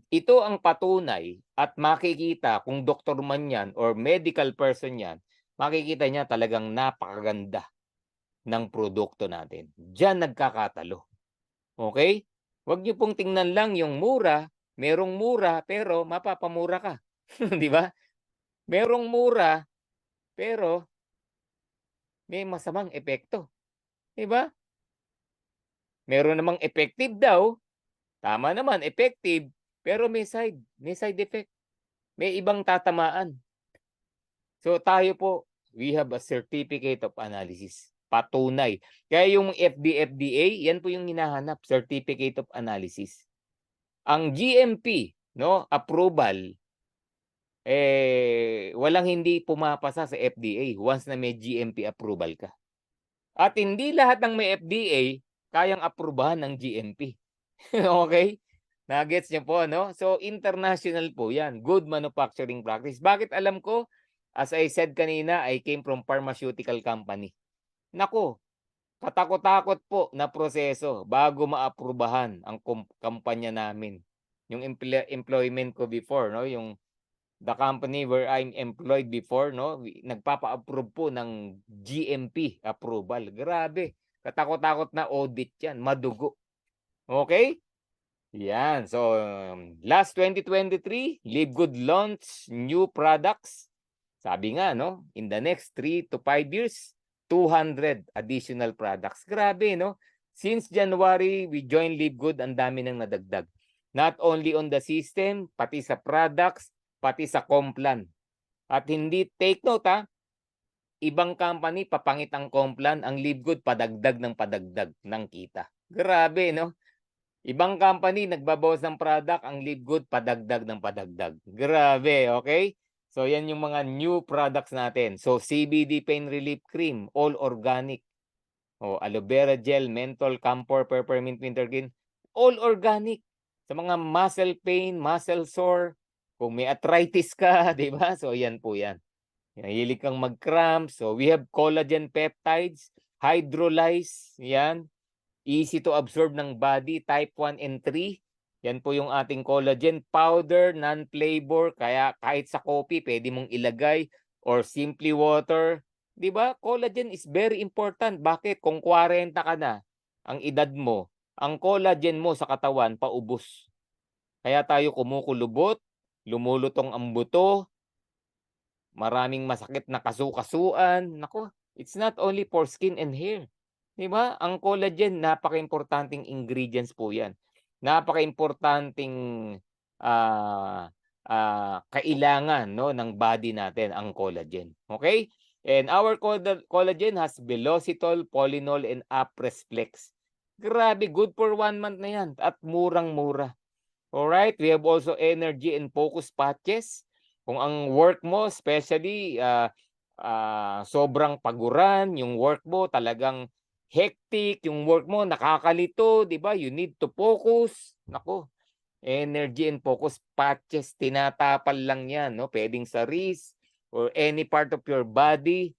ito ang patunay at makikita kung doktor man yan or medical person yan, makikita niya talagang napakaganda ng produkto natin. Diyan nagkakatalo. Okay? Huwag niyo pong tingnan lang yung mura, merong mura pero mapapamura ka. Di ba? Merong mura pero may masamang epekto. 'Di ba? Meron namang effective daw, tama naman, effective, pero may side effect. May ibang tatamaan. So tayo po, we have a certificate of analysis. Patunay. Kaya yung FDA, yan po yung hinahanap, certificate of analysis. Ang GMP, no, approval, walang hindi pumapasa sa FDA once na may GMP approval ka. At hindi lahat ng may FDA kayang aprubahan ng GMP. Okay? Nagets niyo po, no? So, international po yan. Good manufacturing practice. Bakit alam ko? As I said kanina, I came from pharmaceutical company. Nako, katakot-takot po na proseso bago maaprubahan ang kampanya namin. Yung employment ko before, no? Yung the company where I'm employed before, no, nagpapa-approve po ng GMP approval. Grabe, katakot-takot na audit yan, madugo. Okay? Yan. So, last 2023, Livegood launch new products. Sabi nga, no, in the next 3 to 5 years, 200 additional products. Grabe, no? Since January, we joined Livegood, ang dami nang nadagdag. Not only on the system, pati sa products, pati sa Complan. At hindi, take note ha, ibang company papangit ang Complan, ang Livegood padagdag ng kita. Grabe, no? Ibang company nagbabawas ng product, ang Live Good padagdag ng padagdag. Grabe, okay? So yan yung mga new products natin. So CBD Pain Relief Cream, all organic. Aloe vera gel, menthol, camphor, peppermint, wintergreen, all organic. Sa mga muscle pain, muscle sore, kung may arthritis ka, di ba? So yan po yan. Hilig kang mag-cramp. So we have collagen peptides, hydrolyze, yan. Easy to absorb ng body, type 1 and 3. Yan po yung ating collagen powder, non-flavor, kaya kahit sa coffee pwede mong ilagay or simply water. 'Di ba? Collagen is very important. Bakit? Kung 40 ka na ang edad mo, ang collagen mo sa katawan paubos. Kaya tayo kumukulubot, lumulutong ang buto, maraming masakit na kasukasuan. Nako, it's not only for skin and hair. 'Di ba? Ang collagen, napakaimportanteng ingredients po 'yan. Napakaimportanteng kailangan, no, ng body natin ang collagen. Okay? And our collagen has velocitol, polynol, and apresflex. Grabe, good for 1 month na 'yan at murang-mura. Alright, we have also energy and focus patches. Kung ang work mo, especially sobrang paguran, yung work mo talagang hectic, yung work mo nakakalito, 'di ba? You need to focus. Nako, energy and focus patches, tinatapal lang 'yan, no? Pwedeng sa wrist or any part of your body,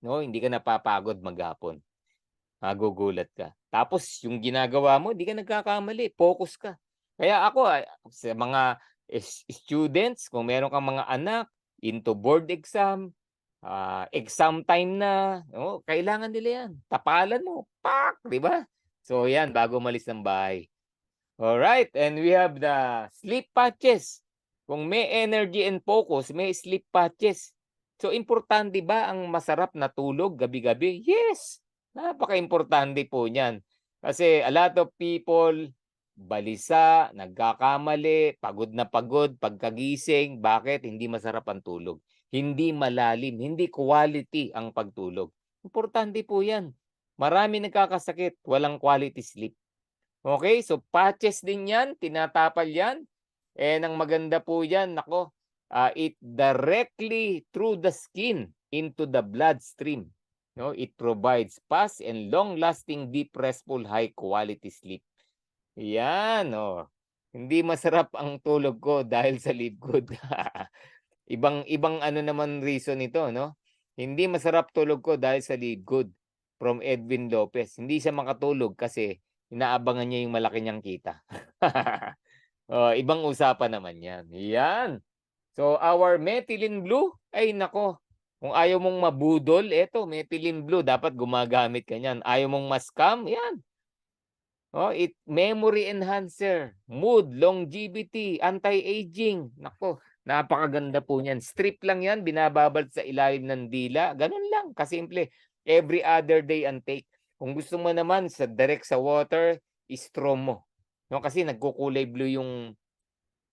no? Hindi ka napapagod maghapon. Magugulat ka. Tapos yung ginagawa mo, hindi ka nagkakamali, focus ka. Kaya ako, sa mga students, kung meron kang mga anak into board exam, exam time na, kailangan nila yan. Tapalan mo, pak, di ba? So yan, bago malis ng bahay. Alright, and we have the sleep patches. Kung may energy and focus, may sleep patches. So importante ba ang masarap na tulog gabi-gabi? Yes! Napakaimportante po niyan. Kasi a lot of people, balisa, nagkakamali, pagod na pagod, pagkagising. Bakit? Hindi masarap ang tulog. Hindi malalim, hindi quality ang pagtulog. Importante po yan. Marami nagkakasakit, walang quality sleep. Okay, so patches din yan, tinatapal yan. And ang maganda po yan, nako, it directly through the skin into the bloodstream. No, it provides fast and long-lasting, deep, restful, high-quality sleep. Yan, oh. Hindi masarap ang tulog ko dahil sa Live Good. Ibang ano naman reason ito, no? Hindi masarap tulog ko dahil sa Live Good from Edwin Lopez. Hindi siya makatulog kasi inaabangan niya yung malaki niyang kita. Ibang usapan naman yan. Yan. So, our methylene blue, ay nako, kung ayaw mong mabudol, eto, methylene blue, dapat gumagamit ka niyan. Ayaw mong ma-scam, yan. It memory enhancer, mood, longevity, anti-aging. Nako, napakaganda po niyan. Strip lang yan, binababad sa ilalim ng dila. Ganun lang, kasimple. Every other day and take. Kung gusto mo naman sa direct sa water, straw mo. No, kasi nagkukulay blue yung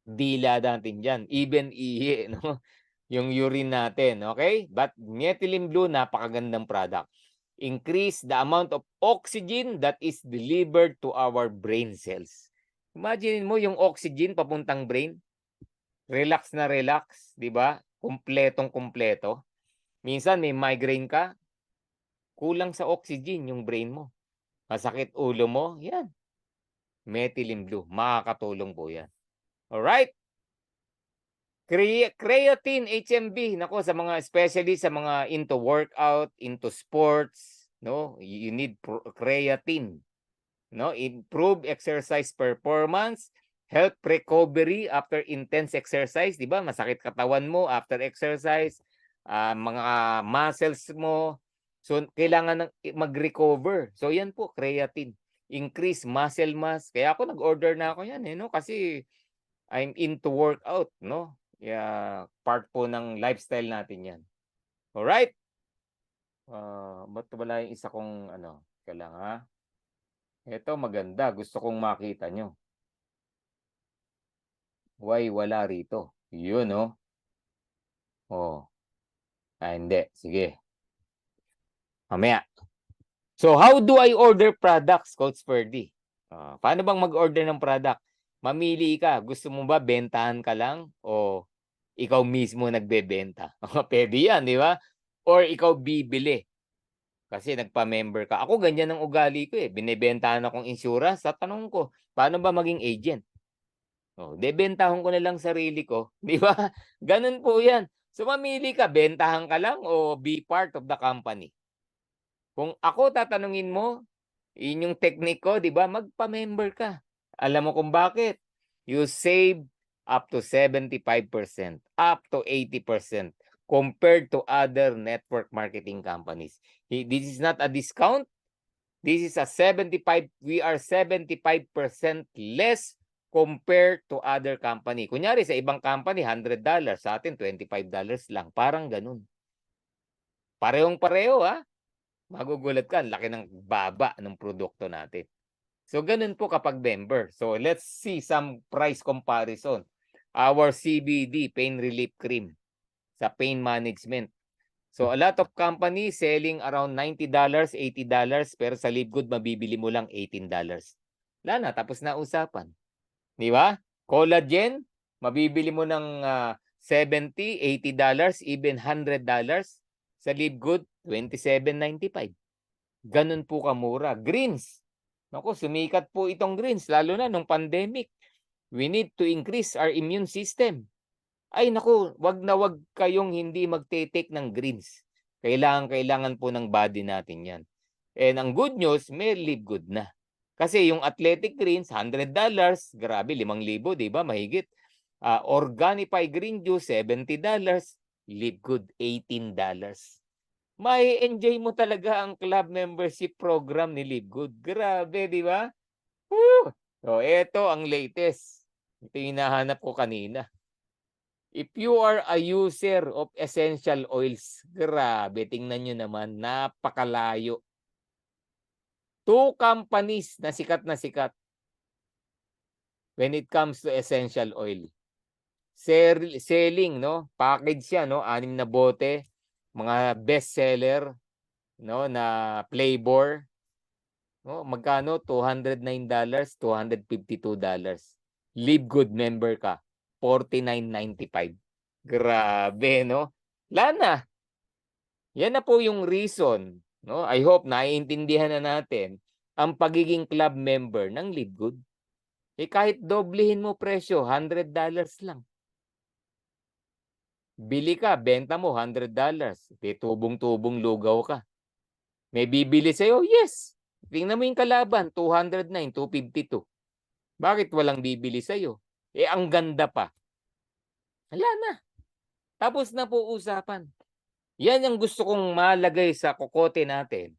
dila natin diyan. Even ihi, no? Yung urine natin, okay? But methylene blue, napakagandang product. Increase the amount of oxygen that is delivered to our brain cells. Imagine mo yung oxygen papuntang brain. Relax na relax, di ba? Kumpletong kumpleto. Minsan may migraine ka, kulang sa oxygen yung brain mo. Masakit ulo mo, yan. Methylene blue, makakatulong po yan. Alright? Creatine, HMB, nako, sa mga especially sa mga into workout, into sports, no? You need creatine, no? Improve exercise performance, help recovery after intense exercise, 'di ba? Masakit katawan mo after exercise, mga muscles mo. So kailangan mag-recover. So yan po, creatine. Increase muscle mass. Kaya ako nag-order na ako yan, no? Kasi I'm into workout, no? Yeah, part po ng lifestyle natin 'yan. Alright? Ba't wala yung isa kong ano, teka lang ha. Ito maganda, gusto kong makita nyo. Why wala rito? Yun, no? Hindi. Sige. Mamaya. So, how do I order products, Coach Ferdy? Paano bang mag-order ng product? Mamili ka. Gusto mo ba bentahan ka lang o ikaw mismo nagbebenta? Pwede yan, di ba? Or ikaw bibili kasi nagpa-member ka. Ako ganyan ang ugali ko eh. Binebentahan akong insurance. Sa tanong ko, paano ba maging agent? Bentahan ko na lang sarili ko. Di ba? Ganun po yan. So mamili ka, bentahan ka lang o be part of the company. Kung ako tatanungin mo, yun yung technique ko, di ba? Magpa-member ka. Alam mo kung bakit? You save up to 75%, up to 80% compared to other network marketing companies. This is not a discount. This is a 75, we are 75% less compared to other company. Kunyari sa ibang company, $100, sa atin $25 lang. Parang ganun. Parehong-pareho ha. Magugulat ka, laki ng baba ng produkto natin. So, ganun po kapag member. So, let's see some price comparison. Our CBD, Pain Relief Cream, sa pain management. So, a lot of companies selling around $90, $80, pero sa Livegood, mabibili mo lang $18. Wala na, tapos na usapan. Di ba? Collagen, mabibili mo ng $70, $80, even $100. Sa Livegood, $27.95. Ganun po kamura. Greens. Naku, sumikat po itong greens, lalo na nung pandemic. We need to increase our immune system. Ay naku, wag na wag kayong hindi magte-take ng greens. Kailangan po ng body natin yan. And ang good news, may Livegood na. Kasi yung athletic greens, $100, grabe, 5,000, di ba? Mahigit. Organifi green juice, $70, Livegood, $18. May enjoy mo talaga ang club membership program ni Livegood. Grabe, di ba? Woo! So, ito ang latest. Ito yung hinahanap ko kanina. If you are a user of essential oils, grabe, tingnan nyo naman, napakalayo. 2 companies na sikat when it comes to essential oil. Selling, no? Package siya, no? 6 na bote, mga best seller, no, na flavor. No, magkano? $209, $252. Livegood member ka, $49.95. Grabe, no? Lana. Yan na po yung reason, no? I hope naiintindihan na natin ang pagiging club member ng Livegood. Kahit doblehin mo presyo, $100 lang. Bili ka, benta mo $100. Tubong-tubong lugaw ka. May bibili sa'yo? Yes. Tingnan mo yung kalaban, 209, 252. Bakit walang bibili sa'yo? Ang ganda pa. Wala na. Tapos na po usapan. Yan ang gusto kong malagay sa kokote natin.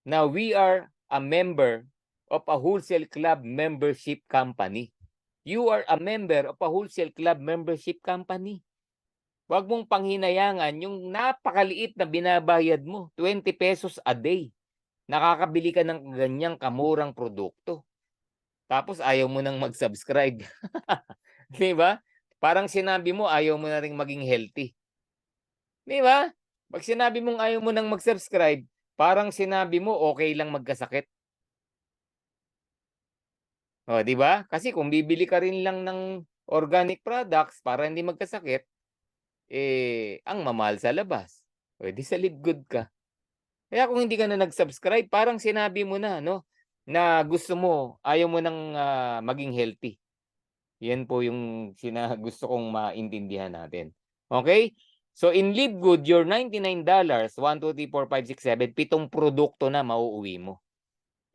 Na we are a member of a wholesale club membership company. You are a member of a wholesale club membership company. Huwag mong panghinayangan yung napakaliit na binabayad mo, 20 pesos a day. Nakakabili ka ng ganyang kamurang produkto. Tapos ayaw mo nang mag-subscribe. Di ba? Parang sinabi mo ayaw mo na rin maging healthy. Di ba? Pag sinabi mong ayaw mo nang mag-subscribe, parang sinabi mo okay lang magkasakit. Di ba? Kasi kung bibili ka rin lang ng organic products para hindi magkasakit, ang mamahal sa labas. Di sa Livegood ka. Kaya kung hindi ka na nag-subscribe, parang sinabi mo na, no, na gusto mo, ayaw mo nang maging healthy. Yan po yung gusto kong maintindihan natin. Okay? So in Livegood, your $99, 1, 2, 3, 4, 5, 6, 7, 7 produkto na mauuwi mo.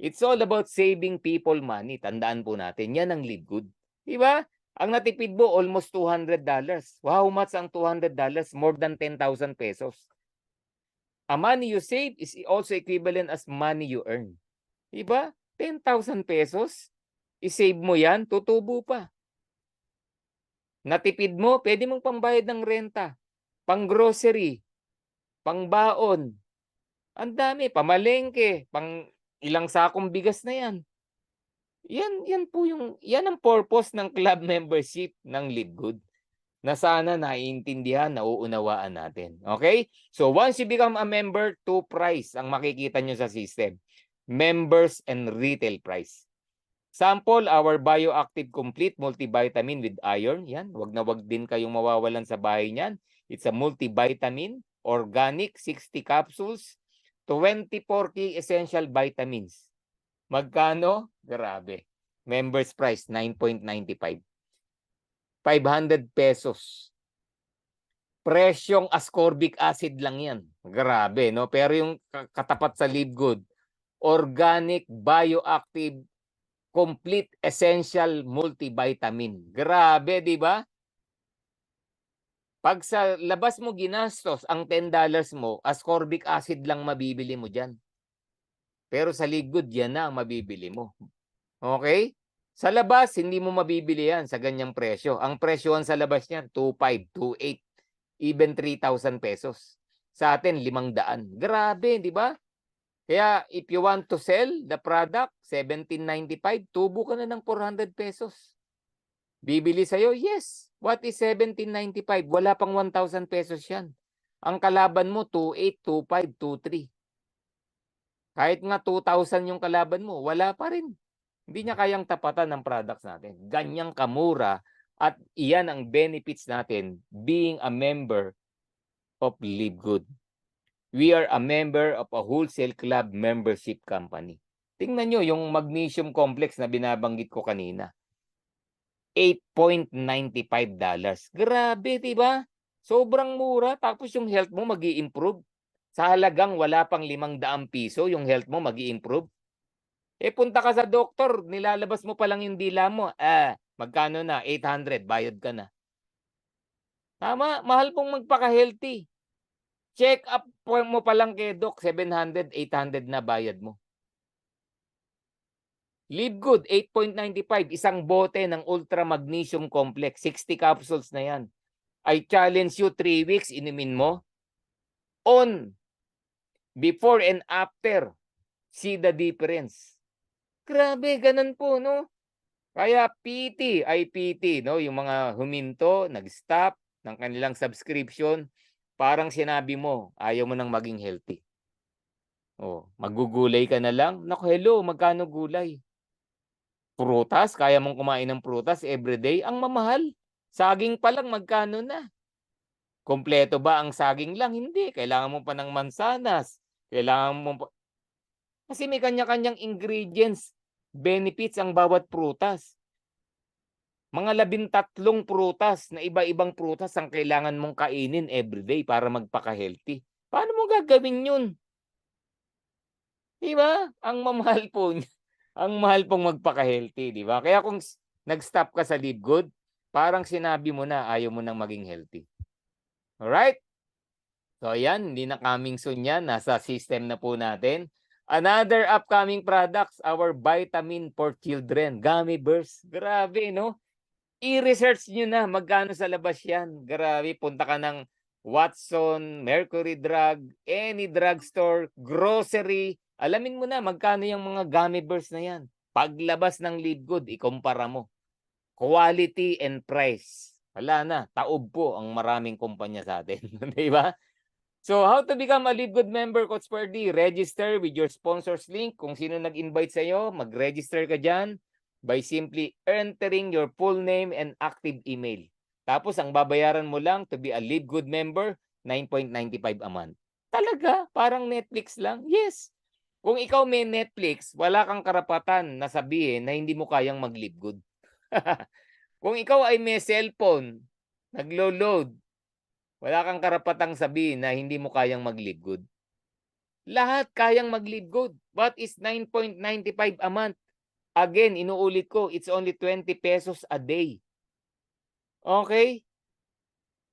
It's all about saving people money. Tandaan po natin, yan ang Livegood. Diba? Ang natipid mo, almost $200. Wow, how much ang $200? More than 10,000 pesos. A money you save is also equivalent as money you earn. Diba? 10,000 pesos, i-save mo yan, tutubo pa. Natipid mo, pwede mong pambayad ng renta, pang grocery, pang baon. Ang dami, pamalengke, pang ilang sakong bigas na yan. Yan ang purpose ng club membership ng Livegood. Na sana naiintindihan, nauunawaan natin. Okay? So once you become a member, 2 price ang makikita nyo sa system. Members and retail price. Sample, our Bioactive Complete Multivitamin with Iron. Yan, wag na wag din kayong mawawalan sa bahay niyan. It's a multivitamin, organic, 60 capsules, 24 key essential vitamins. Magkano? Grabe. Members price, 9.95. 500 pesos. Presyong ascorbic acid lang yan. Grabe, no? Pero yung katapat sa Live Good, organic, bioactive, complete essential multivitamin. Grabe, di ba? Pag sa labas mo ginastos ang $10 mo, ascorbic acid lang mabibili mo dyan. Pero sa Live Good, yan na ang mabibili mo. Okay? Sa labas, hindi mo mabibili yan sa ganyang presyo. Ang presyohan sa labas niyan, 2.5, 2.8, even 3,000 pesos. Sa atin, 500. Grabe, di ba? Kaya if you want to sell the product, 17.95, tubo ka na ng 400 pesos. Bibili sa'yo? Yes. What is 17.95? Wala pang 1,000 pesos yan. Ang kalaban mo, 2.8, 2.5, 2.3. Kahit nga 2,000 yung kalaban mo, wala pa rin. Hindi niya kayang tapatan ng products natin. Ganyang kamura at iyan ang benefits natin being a member of Live Good. We are a member of a wholesale club membership company. Tingnan nyo yung magnesium complex na binabanggit ko kanina. $8.95. Grabe, diba? Sobrang mura. Tapos yung health mo mag-i-improve. Sa halagang wala pang 500 piso, yung health mo mag-i-improve. Punta ka sa doktor, nilalabas mo pa lang yung dila mo. Magkano na? 800, bayad ka na. Tama, mahal pong magpaka-healthy. Check up mo pa lang kay Doc, 700, 800 na bayad mo. Live Good, 8.95, isang bote ng Ultra Magnesium Complex, 60 capsules na yan. I challenge you 3 weeks, inumin mo. On, before and after, see the difference. Grabe, ganun po, no? Kaya IPT, no? Yung mga huminto, nag-stop ng kanilang subscription, parang sinabi mo, ayaw mo nang maging healthy. Magugulay ka na lang. Naku, hello, magkano gulay? Prutas, kaya mong kumain ng prutas everyday? Ang mamahal. Saging pa lang, magkano na? Kompleto ba ang saging lang? Hindi. Kailangan mo pa ng mansanas. Kailangan mo pa... Kasi may kanya-kanyang ingredients, benefits ang bawat prutas. Mga 13 prutas na iba-ibang prutas ang kailangan mong kainin everyday para magpaka-healthy. Paano mo gagawin yun? Diba? Ang mamahal po niya. Ang mahal pong magpaka-healthy, di ba? Kaya kung nag-stop ka sa Live Good, parang sinabi mo na ayaw mo nang maging healthy. Alright? So ayan, hindi na coming soon yan. Nasa system na po natin. Another upcoming products, our vitamin for children, gummy bears. Grabe, no? I-research nyo na magkano sa labas yan. Grabe, punta ka ng Watson, Mercury Drug, any drugstore, grocery. Alamin mo na magkano yung mga gummy bears na yan. Paglabas ng Live Good, ikumpara mo. Quality and price. Wala na, taob po ang maraming kumpanya sa atin. Di ba? So, how to become a Live Good member, Coach Ferdy? Register with your sponsors link. Kung sino nag-invite sa'yo, mag-register ka dyan by simply entering your full name and active email. Tapos, ang babayaran mo lang to be a Live Good member, 9.95 a month. Talaga? Parang Netflix lang? Yes. Kung ikaw may Netflix, wala kang karapatan na sabihin na hindi mo kayang mag-Live Good. Kung ikaw ay may cellphone, naglo-load, wala kang karapatang sabihin na hindi mo kayang mag-Live Good. Lahat kayang mag-Live Good. What is 9.95 a month? Again, inuulit ko, it's only 20 pesos a day. Okay?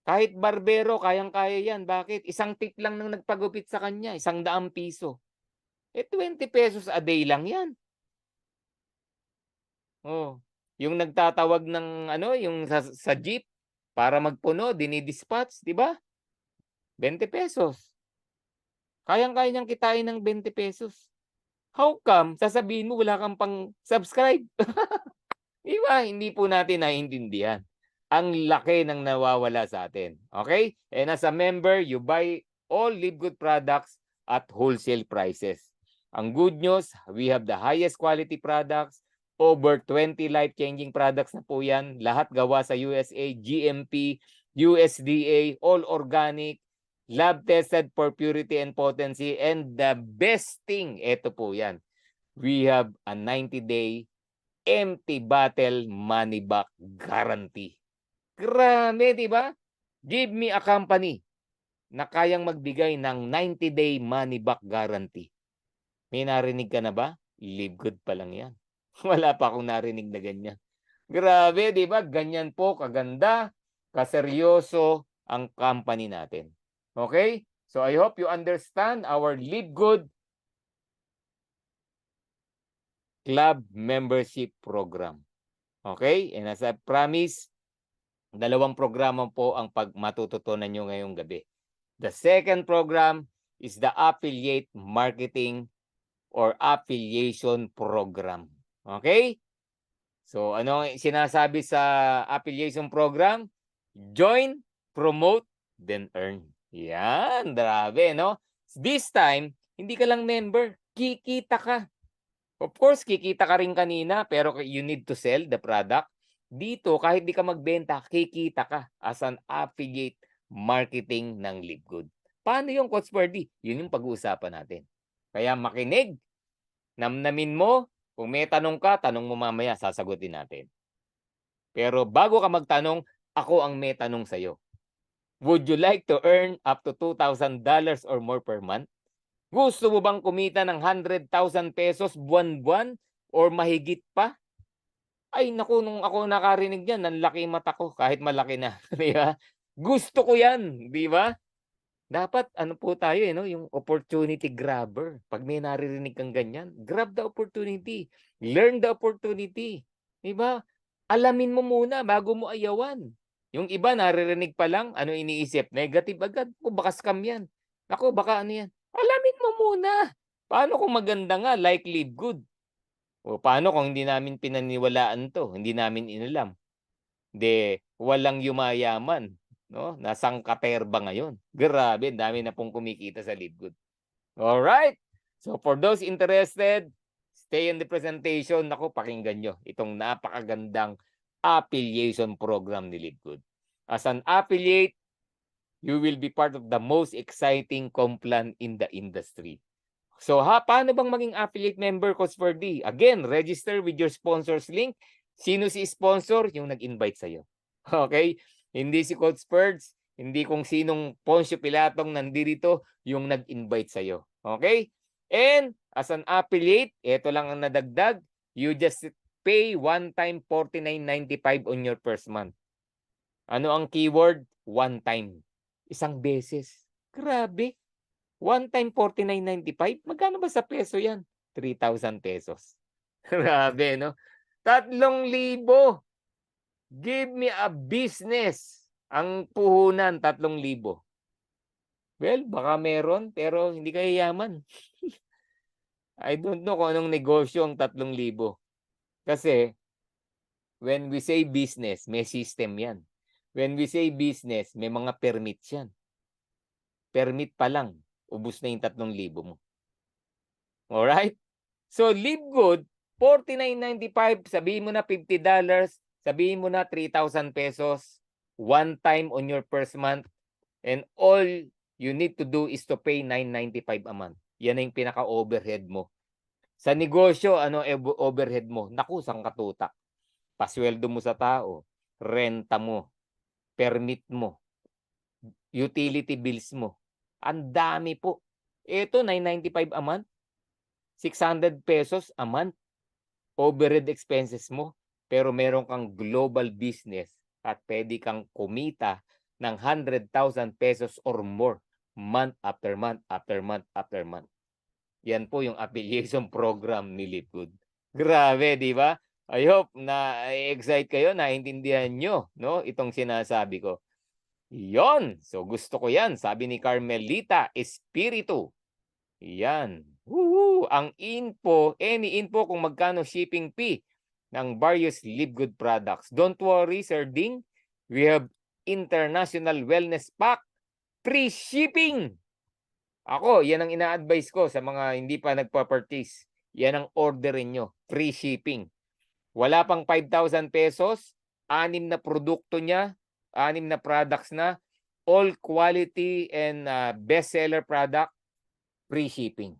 Kahit barbero, kayang-kaya yan. Bakit? Isang tip lang nang nagpagupit sa kanya, 100 piso. 20 pesos a day lang yan. Yung nagtatawag ng yung sa jeep, para magpuno, dinidispatch, di ba? 20 pesos. Kayang-kaya niyang kitain ng 20 pesos. How come? Sasabihin mo wala kang pang subscribe. Di ba? Hindi po natin naiintindihan. Ang laki ng nawawala sa atin. Okay? And as a member, you buy all Live Good products at wholesale prices. Ang good news, we have the highest quality products, Over 20 life-changing products na po yan. Lahat gawa sa USA, GMP, USDA, all organic, lab-tested for purity and potency. And the best thing, ito po yan. We have a 90-day empty bottle money back guarantee. Grabe, di ba? Give me a company na kayang magbigay ng 90-day money back guarantee. May narinig ka na ba? Live Good pa lang yan. Wala pa akong narinig na ganyan. Grabe, di ba? Ganyan po kaganda, kaseryoso ang company natin. Okay? So I hope you understand our Live Good Club membership program. Okay? And as I promise, dalawang programa po ang matututunan nyo ngayong gabi. The second program is the affiliate marketing or affiliation program. Okay? So ano ang sinasabi sa affiliation program? Join, promote, then earn. Yan, grabe, no? This time, hindi ka lang member, kikita ka. Of course, kikita ka rin kanina, pero you need to sell the product. Dito, kahit di ka magbenta, kikita ka as an affiliate marketing ng Live Good. Paano yung Coach Ferdy? Yun yung pag-uusapan natin. Kaya makinig, namnamin mo, kung may tanong ka, tanong mo mamaya, sasagutin natin. Pero bago ka magtanong, ako ang may tanong sa'yo. Would you like to earn up to $2,000 or more per month? Gusto mo bang kumita ng 100,000 pesos buwan-buwan or mahigit pa? Ay, naku, nung ako nakarinig yan, nanlaki mata ko kahit malaki na. Di ba? Gusto ko yan, di ba? Dapat, ano po tayo, no? Yung opportunity grabber. Pag may naririnig kang ganyan, grab the opportunity. Learn the opportunity. Di ba? Alamin mo muna bago mo ayawan. Yung iba, naririnig pa lang, ano iniisip? Negative agad. O, baka scam yan. Ako, baka ano yan? Alamin mo muna. Paano kung maganda nga, like Live Good? O paano kung hindi namin pinaniwalaan to? Hindi namin inalam. De, walang yumayaman. No? Nasang katerba ngayon. Grabe, dami na pong kumikita sa Live Good. Alright. So for those interested, stay in the presentation. Naku, pakinggan nyo itong napakagandang affiliation program ni Live Good. As an affiliate, you will be part of the most exciting complan in the industry. So paano bang maging affiliate member, Coach Ferdy? Again, register with your sponsors link. Sino si sponsor? Yung nag-invite sa'yo. Okay? Hindi si Coach Ferds, hindi kung sinong Poncio Pilatong nandito yung nag-invite sa'yo. Okay? And as an affiliate, ito lang ang nadagdag, you just pay one time $49.95 on your first month. Ano ang keyword? One time. Isang beses. Grabe. One time $49.95? Magkano ba sa peso yan? 3,000 pesos. Grabe, no? 3,000. Give me a business. Ang puhunan, 3,000. Well, baka meron, pero hindi kayo yaman. I don't know kung anong negosyo ang 3,000. Kasi, when we say business, may system yan. When we say business, may mga permits yan. Permit pa lang, ubus na yung 3,000 mo. Alright? So, Live Good, $49.95, sabihin mo na $50, sabihin mo na 3,000 pesos, one time on your first month, and all you need to do is to pay $9.95 a month. Yan na yung pinaka-overhead mo. Sa negosyo, ano overhead mo? Naku, sang katutak. Pasweldo mo sa tao, renta mo, permit mo, utility bills mo. Ang dami po. Ito, $9.95 a month. 600 pesos a month. Overhead expenses mo. Pero meron kang global business at pwede kang kumita ng 100,000 pesos or more month after month after month after month. Yan po yung affiliation program ni Live Good. Grabe, di ba? I hope na excite kayo, naintindihan nyo, no, itong sinasabi ko. Yon. So gusto ko yan. Sabi ni Carmelita Espiritu. Yan. Woohoo! Ang info, any info kung magkano shipping fee ng various Live Good products. Don't worry, Sir Ding. We have International Wellness Pack. Free shipping. Ako, yan ang ina-advise ko sa mga hindi pa nagpa-purchase. Yan ang orderin nyo. Free shipping. Wala pang 5,000 pesos, 6 na produkto niya, 6 na products na, all quality and bestseller product, free shipping.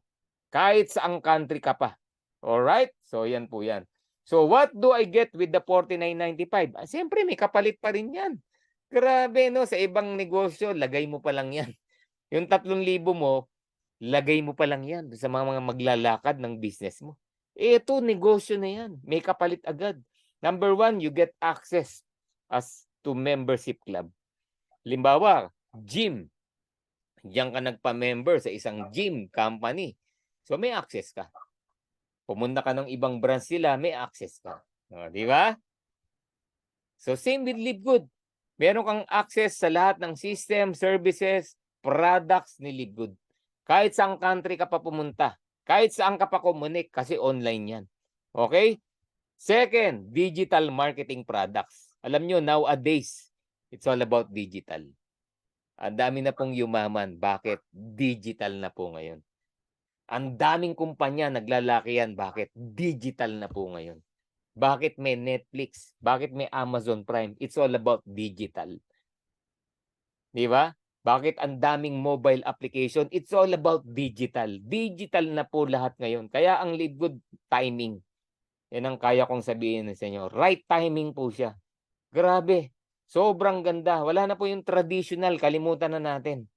Kahit saang country ka pa. Alright? So, yan po yan. So, what do I get with the 49.95? Siyempre, may kapalit pa rin yan. Grabe, no? Sa ibang negosyo, lagay mo pa lang yan. Yung 3,000 mo, lagay mo pa lang yan sa mga maglalakad ng business mo. Ito, negosyo na yan. May kapalit agad. Number 1, you get access as to membership club. Limbawa, gym. Diyan ka nagpa-member sa isang gym company. So, may access ka. Pumunta ka ng ibang branch sila, may access ka. O, di ba? So, same with Live Good. Meron kang access sa lahat ng system, services, products ni Live Good. Kahit saang country ka pa pumunta. Kahit saan ka pa kumunik kasi online yan. Okay? Second, digital marketing products. Alam nyo, nowadays, it's all about digital. Ang dami na pong yumaman. Bakit? Digital na po ngayon. Ang daming kumpanya naglalaki yan. Bakit? Digital na po ngayon. Bakit may Netflix? Bakit may Amazon Prime? It's all about digital. Di ba? Bakit ang daming mobile application? It's all about digital. Digital na po lahat ngayon. Kaya ang Live Good, timing. Yan ang kaya kong sabihin sa inyo. Right timing po siya. Grabe. Sobrang ganda. Wala na po yung traditional. Kalimutan na natin.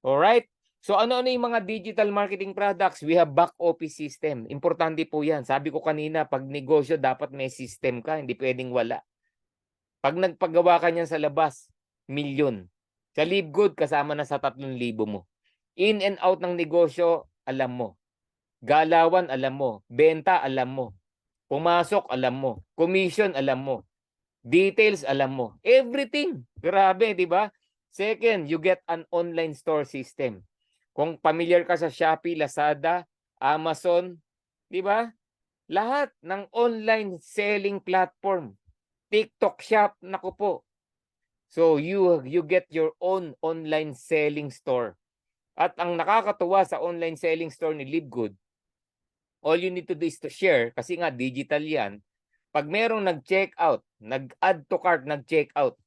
Alright? So ano-ano yung mga digital marketing products? We have back office system. Importante po yan. Sabi ko kanina, pag negosyo, dapat may system ka. Hindi pwedeng wala. Pag nagpagawa ka niyan sa labas, milyon. Sa Live Good, kasama na sa 3,000 mo. In and out ng negosyo, alam mo. Galawan, alam mo. Benta, alam mo. Pumasok, alam mo. Commission, alam mo. Details, alam mo. Everything. Grabe, di ba? Second, you get an online store system. Kung familiar ka sa Shopee, Lazada, Amazon, di ba? Lahat ng online selling platform. TikTok Shop, naku po. So you get your own online selling store. At ang nakakatuwa sa online selling store ni Live Good, all you need to do is to share, kasi nga digital yan. Pag merong nag-check out, nag-add to cart, nag-check out,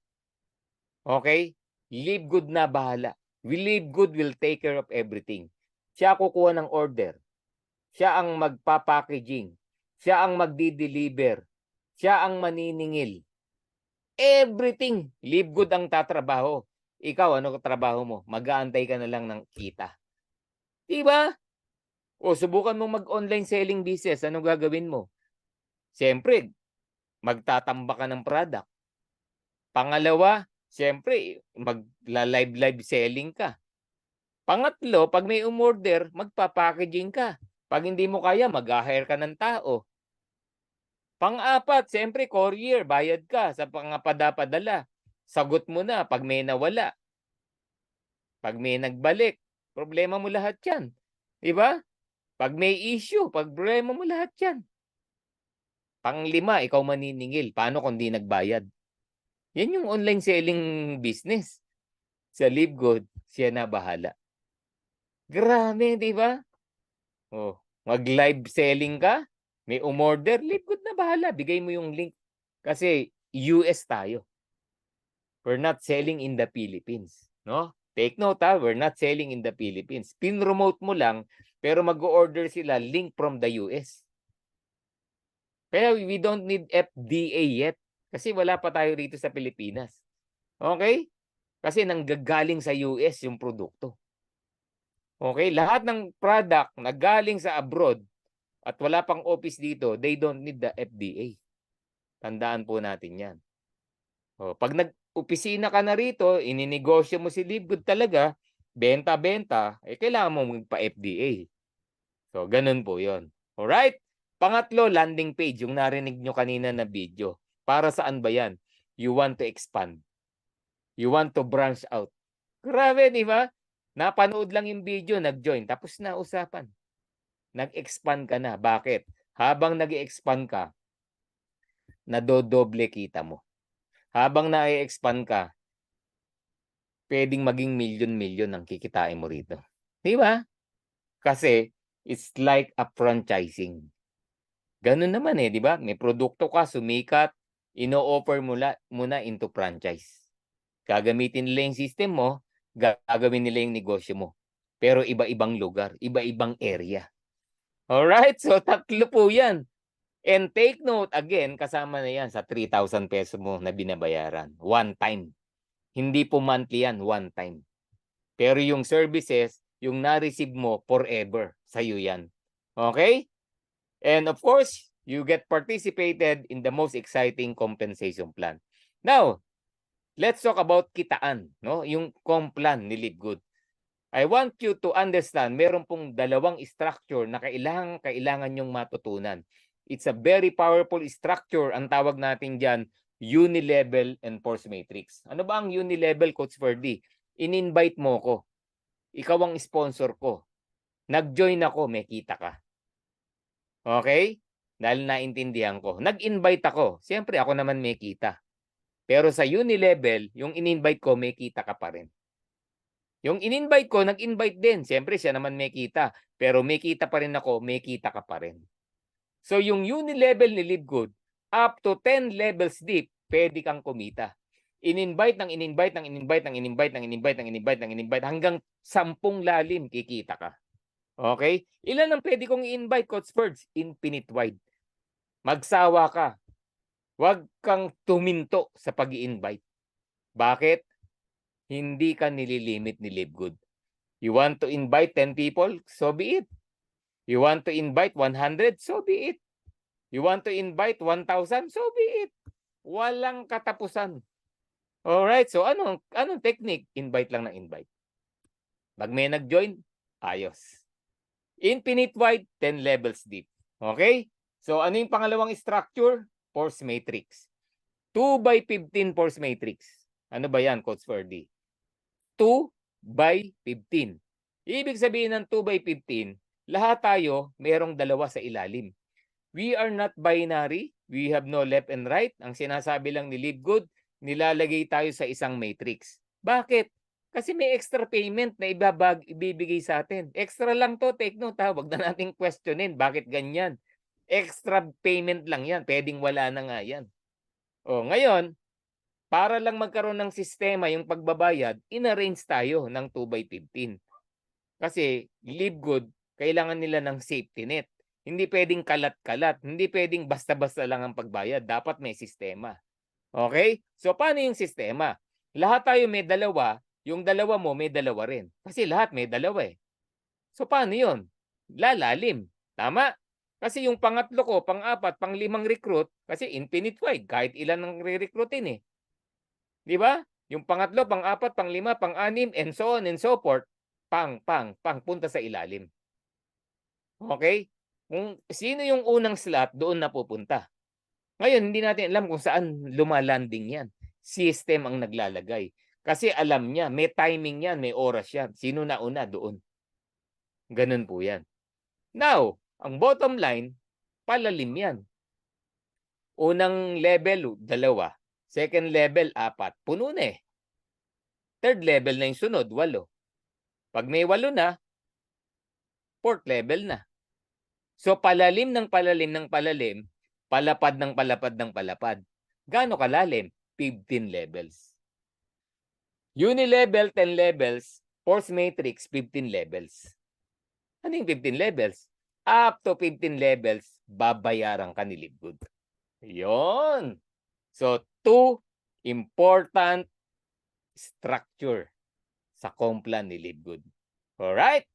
okay? Live Good na bahala. Live Good will take care of everything. Siya kukuha ng order. Siya ang magpa-packaging. Siya ang magdi-deliver. Siya ang maniningil. Everything. Live Good ang tatrabaho. Ikaw, ano trabaho mo? Mag-aantay ka na lang ng kita. Diba? O subukan mo mag-online selling business. Anong gagawin mo? Siyempre, magtatamba ka ng product. Pangalawa, siyempre, magla-live selling ka. Pangatlo, pag may umorder, magpa-packaging ka. Pag hindi mo kaya, mag-hire ka ng tao. Pang-apat, siyempre, courier, bayad ka sa pangapada-padala. Sagot mo na pag may nawala. Pag may nagbalik, problema mo lahat yan. Diba? Pag may issue, problema mo lahat yan. Pang-lima, ikaw maniningil. Paano kung di nagbayad? Yan yung online selling business. Sa Live Good, siya na bahala. Grabe, di ba? Oh, mag-live selling ka, may umorder, Live Good na bahala. Bigay mo yung link. Kasi US tayo. We're not selling in the Philippines. No? Take note ha, we're not selling in the Philippines. Pin-remote mo lang, pero mag-order sila link from the US. Kaya we don't need FDA yet. Kasi wala pa tayo rito sa Pilipinas. Okay? Kasi nanggagaling sa US yung produkto. Okay? Lahat ng product na galing sa abroad at wala pang office dito, they don't need the FDA. Tandaan po natin yan. O, pag nag-opisina ka na rito, ininegosyo mo si Live Good talaga, benta-benta, kailangan mo magpa-FDA. So, ganun po yon. Alright? Pangatlo, landing page, yung narinig nyo kanina na video. Para saan ba yan? You want to expand. You want to branch out. Grabe, di ba? Napanood lang yung video, nag-join. Tapos na usapan. Nag-expand ka na. Bakit? Habang nag-expand ka, nadodoble kita mo. Habang na-expand ka, pwedeng maging milyon-milyon ang kikitain mo rito. Di ba? Kasi, it's like a franchising. Ganun naman eh, di ba? May produkto ka, sumikat, ino-offer mo na into franchise. Gagamitin nila yung system mo, gagawin nila yung negosyo mo. Pero iba-ibang lugar, iba-ibang area. Alright, so tatlo po yan. And take note, again, kasama na yan sa 3,000 peso mo na binabayaran. One time. Hindi po monthly yan, one time. Pero yung services, yung na-receive mo forever, sa'yo yan. Okay? And of course, you get participated in the most exciting compensation plan. Now, let's talk about kitaan, no? Yung complan ni LiveGood. I want you to understand, meron pong dalawang structure na kailangan yung matutunan. It's a very powerful structure. Ang tawag natin diyan, unilevel and force matrix. Ano ba ang unilevel, Coach Ferdy? In-invite mo ko. Ikaw ang sponsor ko. Nag-join ako, may kita ka. Okay? Dahil naintindihan ko. Nag-invite ako. Siyempre, ako naman may kita. Pero sa unilevel, yung in-invite ko, may kita ka pa rin. Yung in-invite ko, nag-invite din. Siyempre, siya naman may kita. Pero may kita pa rin ako, may kita ka pa rin. So, yung unilevel ni LiveGood, up to 10 levels deep, pwede kang kumita. In-invite ng in-invite ng in-invite ng in-invite ng in-invite ng in-invite ng in-invite hanggang 10 lalim kikita ka. Okay? Ilan ang pwede kong i-invite, Coach Ferds? Infinite wide. Magsawa ka. Huwag kang tuminto sa pag-i-invite. Bakit? Hindi ka nililimit ni LiveGood. You want to invite 10 people? So be it. You want to invite 100? So be it. You want to invite 1,000? So be it. Walang katapusan. Alright, so anong technique? Invite lang ng invite. Pag may nag-join, ayos. Infinite wide, 10 levels deep. Okay? So ano yung pangalawang structure? Force matrix. 2 by 15 force matrix. Ano ba yan, Coach Ferdy? 2 by 15. Ibig sabihin ng 2 by 15, lahat tayo merong dalawa sa ilalim. We are not binary. We have no left and right. Ang sinasabi lang ni LiveGood, nilalagay tayo sa isang matrix. Bakit? Kasi may extra payment na ibibigay sa atin. Extra lang to, take note ha. Huwag na nating questionin. Bakit ganyan? Extra payment lang yan. Pwedeng wala na nga yan. O, ngayon, para lang magkaroon ng sistema yung pagbabayad, in-arrange tayo ng 2 by 15. Kasi LiveGood, kailangan nila ng safety net. Hindi pwedeng kalat-kalat. Hindi pwedeng basta-basta lang ang pagbayad. Dapat may sistema. Okay? So, paano yung sistema? Lahat tayo may dalawa. Yung dalawa mo, may dalawa rin. Kasi lahat may dalawa eh. So, paano yun? Lalalim. Tama? Kasi yung pangatlo ko, pang-apat, pang-limang recruit, kasi infinite wide. Kahit ilan ang re-recruitin eh. Di ba? Yung pangatlo, pang-apat, pang-lima, pang-anim, and so on and so forth, punta sa ilalim. Okay? Kung sino yung unang slot, doon na pupunta. Ngayon, hindi natin alam kung saan lumalanding yan. System ang naglalagay. Kasi alam niya, may timing yan, may oras yan. Sino na una, doon. Ganun po yan. Now, ang bottom line, palalim yan. Unang level, 2. Second level, 4. Puno na eh. Third level na yung sunod, 8. Pag may 8 na, fourth level na. So palalim ng palalim ng palalim, palapad ng palapad ng palapad. Gaano kalalim? 15 levels. Unilevel, 10 levels. Force matrix, 15 levels. Ano yung 15 levels? Up to 15 levels, babayaran ka ni LiveGood. Yun. So, 2 important structure sa complan ni LiveGood. Alright?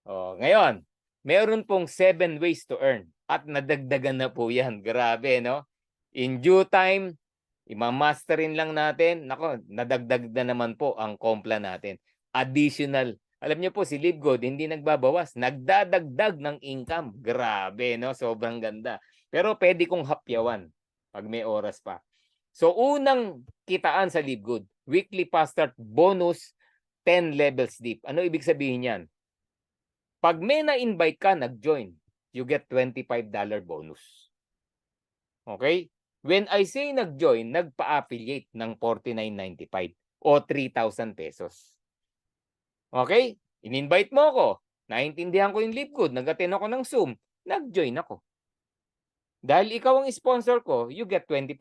O, ngayon, meron pong 7 ways to earn. At nadagdagan na po yan. Grabe, no? In due time, imamasterin lang natin. Nako, nadagdag na naman po ang complan natin. Additional. Alam niyo po, si LiveGood, hindi nagbabawas. Nagdadagdag ng income. Grabe, no? Sobrang ganda. Pero pwede kong hapyawan pag may oras pa. So, unang kitaan sa LiveGood, weekly fast start bonus, 10 levels deep. Ano ibig sabihin yan? Pag may na-invite ka, nag-join, you get $25 bonus. Okay? When I say nag-join, nagpa-affiliate ng $49.95 o 3,000 pesos. Okay? In-invite mo ako. Naintindihan ko yung LiveGood. Nag-attend ako ng Zoom. Nag-join ako. Dahil ikaw ang sponsor ko, you get $25.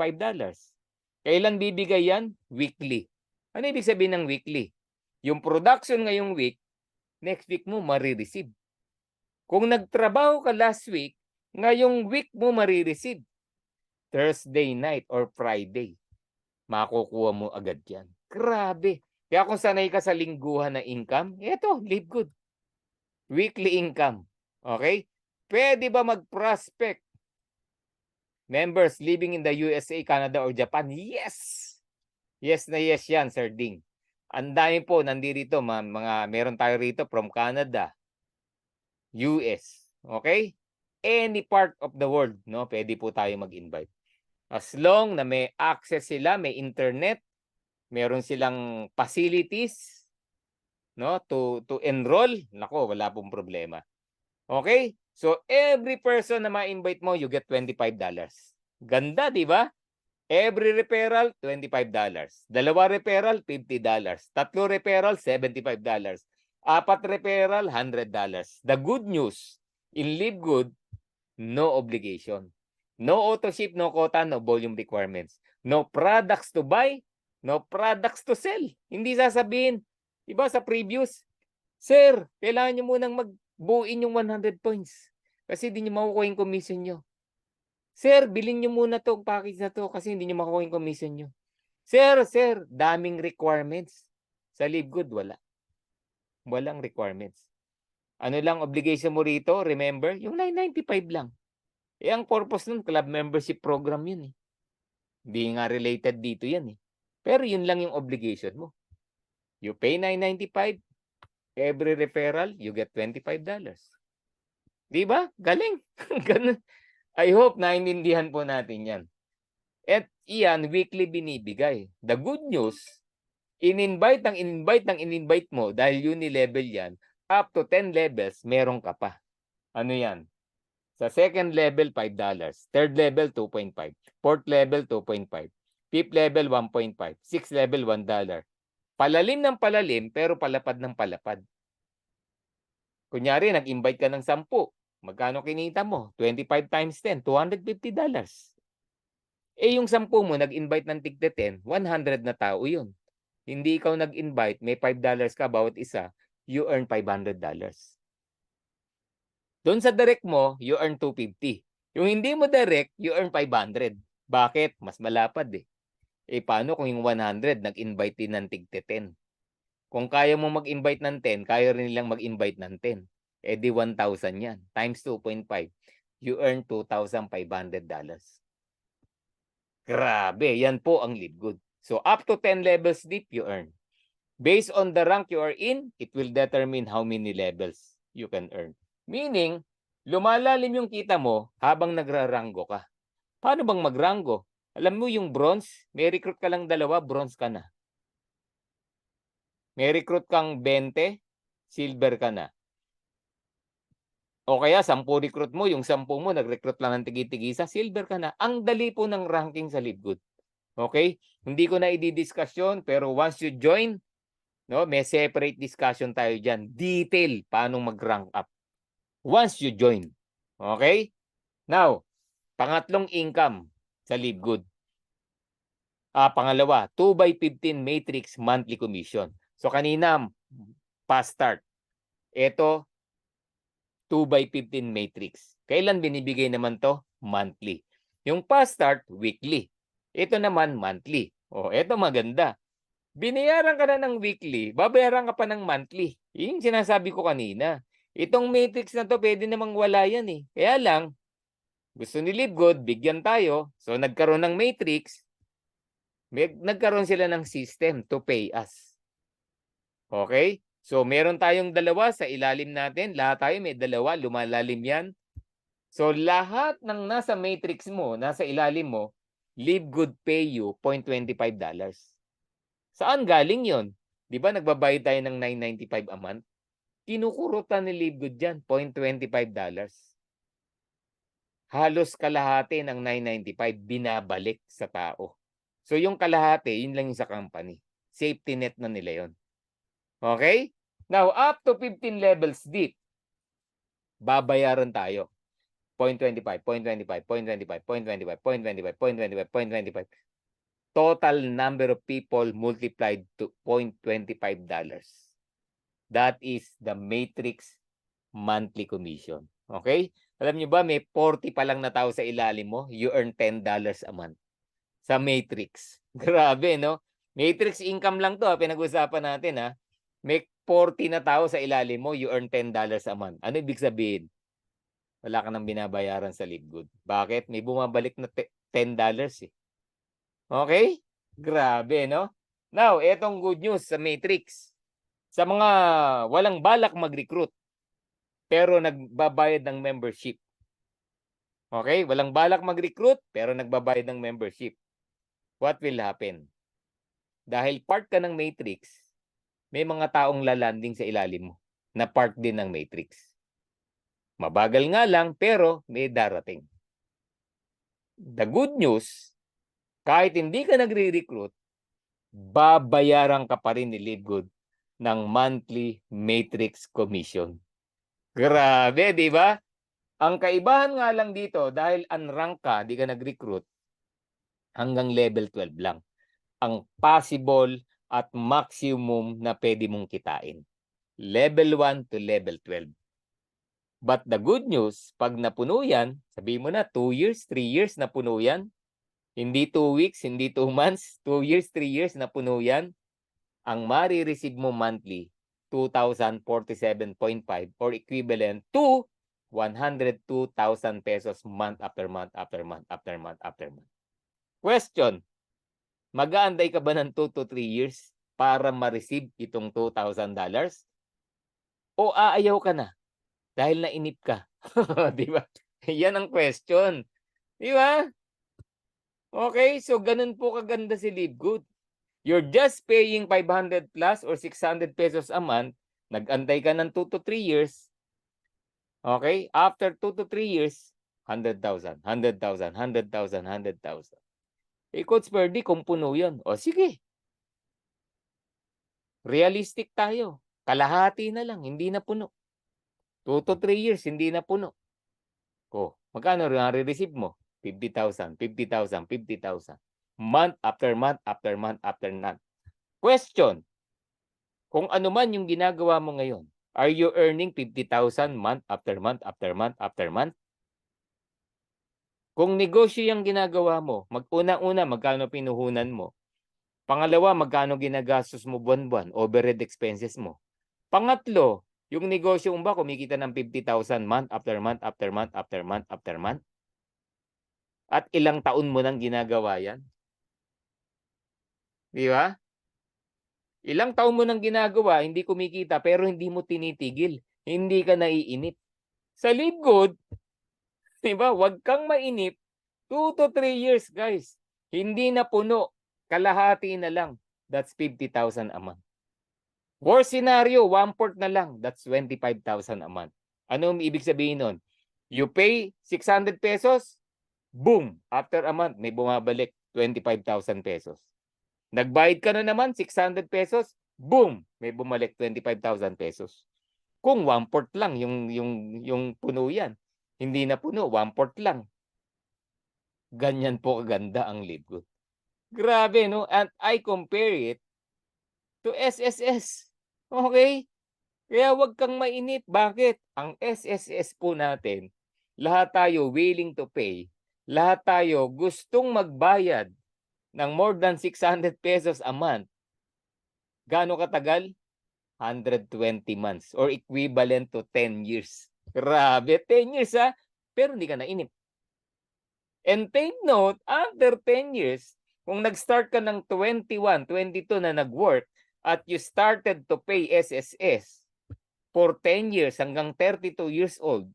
Kailan bibigay yan? Weekly. Ano ibig sabihin ng weekly? Yung production ngayong week, next week mo marireceive. Kung nagtrabaho ka last week, ngayong week mo marireceive. Thursday night or Friday. Makukuha mo agad yan. Grabe. Kaya kung sanay ka sa lingguhan na income, eto, live good. Weekly income. Okay? Pwede ba mag-prospect? Members living in the USA, Canada, or Japan? Yes! Yes na yes yan, Sir Ding. Ang dami po nandito, meron tayo rito from Canada, US. Okay? Any part of the world, no? Pwede po tayo mag-invite. As long na may access sila, may internet, meron silang facilities, no, to enroll, nako, wala pong problema. Okay? So every person na ma-invite mo, you get $25. Ganda, di ba? Every referral, $25. Dalawa referral, $50. Tatlo referral, $75. Apat referral, $100. The good news, in Live Good, no obligation. No auto ship, no quota, no volume requirements. No products to buy, no products to sell. Hindi sasabihin, iba sa previous, Sir, kailangan nyo munang magbuuin yung 100 points. Kasi hindi nyo makukuha yung commission nyo. Sir, bilhin nyo muna to package na to kasi hindi nyo makukuha yung commission nyo. Sir, daming requirements. Sa Live Good, wala. Walang requirements. Ano lang obligation mo rito? Remember, yung $995 lang. Ang purpose nun, club membership program yun eh. Hindi nga related dito yan eh. Pero yun lang yung obligation mo. You pay $995, every referral, you get $25. Di ba? Galing. Ganun. I hope naiintindihan po natin yan. At iyan, weekly binibigay. The good news, in-invite mo, dahil uni-level yan, up to 10 levels, meron ka pa. Ano yan? Sa second level, $5. Third level, $2.5. Fourth level, $2.5. Fifth level, $1.5. Sixth level, $1. Palalim ng palalim, pero palapad ng palapad. Kunyari, nag-invite ka ng 10. Magkano kinita mo? 25 times 10, $250. Yung 10 mo, nag-invite ng tigte 10, 100 na tao yun. Hindi ikaw nag-invite, may $5 ka bawat isa, you earn $500. Doon sa direct mo, you earn 250. Yung hindi mo direct, you earn 500. Bakit? Mas malapad eh. Paano kung yung 100, nag-invite din ng tigte 10? Kung kaya mo mag-invite ng 10, kaya rin nilang mag-invite ng 10. Di 1,000 yan. Times 2.5. You earn $2,500. Grabe, yan po ang Live Good. So up to 10 levels deep, you earn. Based on the rank you are in, it will determine how many levels you can earn. Meaning, lumalalim yung kita mo habang nagraranggo ka. Paano bang magranggo? Alam mo yung bronze, may recruit ka lang 2, bronze ka na. May recruit kang 20, silver ka na. O kaya 10 recruit mo, yung 10 mo nag-recruit lang ng tigi-tigisa, silver ka na. Ang dali po ng ranking sa Live Good. Okay? Hindi ko na i-discuss yun, pero once you join, no, may separate discussion tayo dyan. Detail, paano mag-rank up. Once you join. Okay? Now, pangatlong income sa Live Good. Pangalawa, 2x15 matrix monthly commission. So kanina, fast start. Ito, 2x15 matrix. Kailan binibigay naman to? Monthly. Yung fast start, weekly. Ito naman, monthly. Ito maganda. Binayaran ka na ng weekly, babayaran ka pa ng monthly. Yung sinasabi ko kanina. Itong matrix na to, pwede namang wala yan eh. Kaya lang, gusto ni Live Good, bigyan tayo. So nagkaroon ng matrix, nagkaroon sila ng system to pay us. Okay? So meron tayong 2 sa ilalim natin. Lahat tayo may 2, lumalalim yan. So lahat ng nasa matrix mo, nasa ilalim mo, Live Good pay you $0.25. Saan galing yon? Di ba nagbabayad tayo ng $995 a month? Kinukurutan ni Live Good dyan, $0.25. Halos kalahati ng $995 binabalik sa tao. So yung kalahati, yun lang yung sa company. Safety net na nila yon. Okay? Now, up to 15 levels deep, babayaran tayo. 0.25, 0.25, 0.25, 0.25, 0.25, 0.25, 0.25. Total number of people multiplied to $0.25. That is the matrix monthly commission. Okay? Alam nyo ba, may 40 pa lang na tao sa ilalim mo, you earn $10 a month sa matrix. Grabe, no? Matrix income lang to, pinag-usapan natin, ha? May 40 na tao sa ilalim mo, you earn $10 a month. Ano ibig sabihin? Wala ka nang binabayaran sa Livegood. Bakit? May bumabalik na $10 eh. Okay? Grabe, no? Now, etong good news sa Matrix. Sa mga walang balak mag-recruit, pero nagbabayad ng membership. Okay? Walang balak mag-recruit, pero nagbabayad ng membership. What will happen? Dahil part ka ng Matrix, may mga taong lalanding sa ilalim mo na part din ng Matrix. Mabagal nga lang, pero may darating. The good news, kahit hindi ka nagre-recruit, babayaran ka pa rin ni Livegood ng monthly matrix commission. Grabe, di ba? Ang kaibahan nga lang dito, dahil unrank ka, di ka nag-recruit, hanggang level 12 lang. Ang possible at maximum na pwede mong kitain. Level 1 to level 12. But the good news, pag napuno yan, sabihin mo na 2 years, 3 years napuno yan, hindi 2 weeks, hindi 2 months, 2 years, 3 years napuno yan, ang marireceive mo monthly, 2,047.5 or equivalent to 102,000 pesos month after month after month after month after month. Question, mag-aanday ka ba ng 2 to 3 years para ma-receive itong $2,000? O aayaw ka na? Dahil nainip ka. Di ba? Yan ang question. Di ba? Okay, so ganun po kaganda si Livegood. You're just paying 500 plus or 600 pesos a month. Nag-antay ka ng 2 to 3 years. Okay? After 2 to 3 years, 100,000, 100,000, 100,000, 100,000. Eh, Coach Ferdy, kung puno yun. O sige. Realistic tayo. Kalahati na lang, hindi na puno. 2 to 3 years, hindi na puno. O, magkano receive mo? 50,000, 50,000, 50,000. Month after month after month after month. Question, kung ano man yung ginagawa mo ngayon, are you earning 50,000 month after month after month after month? Kung negosyo yung ginagawa mo, mag-una-una magkano pinuhunan mo? Pangalawa, magkano ginagastos mo buwan-buwan, overhead expenses mo? Pangatlo, yung negosyo mo ba kumikita ng 50,000 month after month after month after month after month? At ilang taon mo nang ginagawa yan? Di ba? Ilang taon mo nang ginagawa, hindi kumikita, pero hindi mo tinitigil. Hindi ka naiinip. Sa Livegood, di ba? Huwag kang mainip. 2 to 3 years, guys. Hindi na puno. Kalahati na lang. That's 50,000 a month. Worst scenario, 1/4 na lang. That's 25,000 a month. Ano ang ibig sabihin nun? You pay 600 pesos, boom! After a month, may bumabalik 25,000 pesos. Nagbayad ka na naman, 600 pesos, boom! May bumalik 25,000 pesos. Kung 1/4 lang yung puno yan. Hindi na puno, 1/4 lang. Ganyan po kaganda ang Livegood. Grabe, no? And I compare it to SSS. Okay? Kaya huwag kang mainip. Bakit? Ang SSS po natin, lahat tayo willing to pay. Lahat tayo gustong magbayad ng more than 600 pesos a month. Gaano katagal? 120 months or equivalent to 10 years. Grabe, 10 years ha? Pero hindi ka nainip. And take note, after 10 years, kung nag-start ka ng 21, 22 na nag-work at you started to pay SSS for 10 years hanggang 32 years old,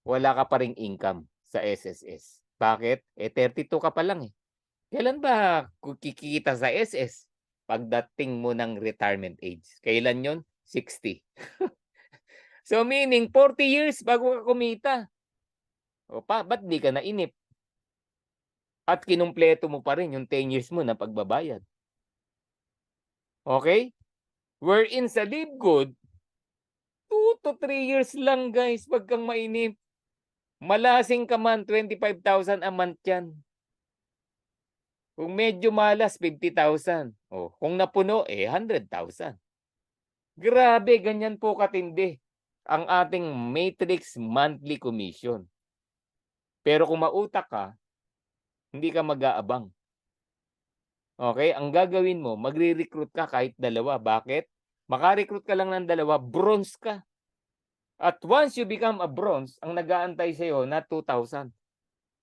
wala ka pa ring income sa SSS. Bakit? 32 ka pa lang eh. Kailan ba kikita sa SS? Pagdating mo ng retirement age. Kailan yon? 60. So meaning 40 years bago ka kumita. O ba't di ka nainip? At kinumpleto mo pa rin yung 10 years mo na pagbabayad. Okay? Wherein sa Livegood, 2 to 3 years lang guys, wag kang mainip. Malasing ka man, 25,000 a month yan. Kung medyo malas, 50,000. Oh, kung napuno, 100,000. Grabe, ganyan po katindi ang ating matrix monthly commission. Pero kung mautak ka, hindi ka mag-aabang. Okay? Ang gagawin mo, magre-recruit ka kahit dalawa. Bakit? Maka-recruit ka lang ng dalawa, bronze ka. At once you become a bronze, ang nag-aantay sa'yo, not 2,000,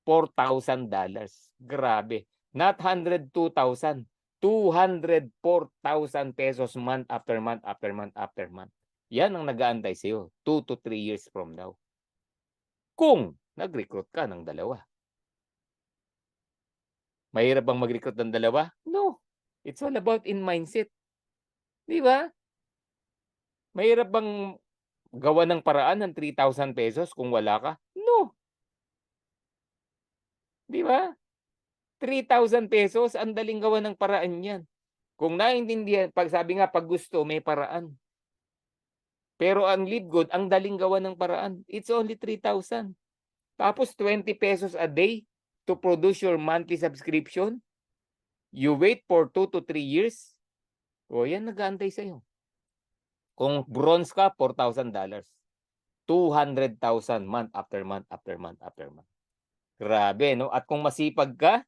$4,000. Grabe. Not 102,000. 204,000 pesos month after month after month after month. Yan ang nag-aantay sa'yo 2 to 3 years from now. Kung nag-recruit ka ng dalawa. Mahirap bang mag-recruit ng dalawa? No. It's all about in mindset. Di ba? Mahirap bang gawa ng paraan ng 3,000 pesos kung wala ka? No. Di ba? 3,000 pesos, ang daling gawa ng paraan yan. Kung naiintindihan, sabi nga, pag gusto, may paraan. Pero ang live good, ang daling gawa ng paraan. It's only 3,000. Tapos 20 pesos a day to produce your monthly subscription. You wait for 2 to 3 years. O yan, nag-aantay sa'yo. Kung bronze ka, $4,000. 200,000 month after month after month after month. Grabe, no? At kung masipag ka,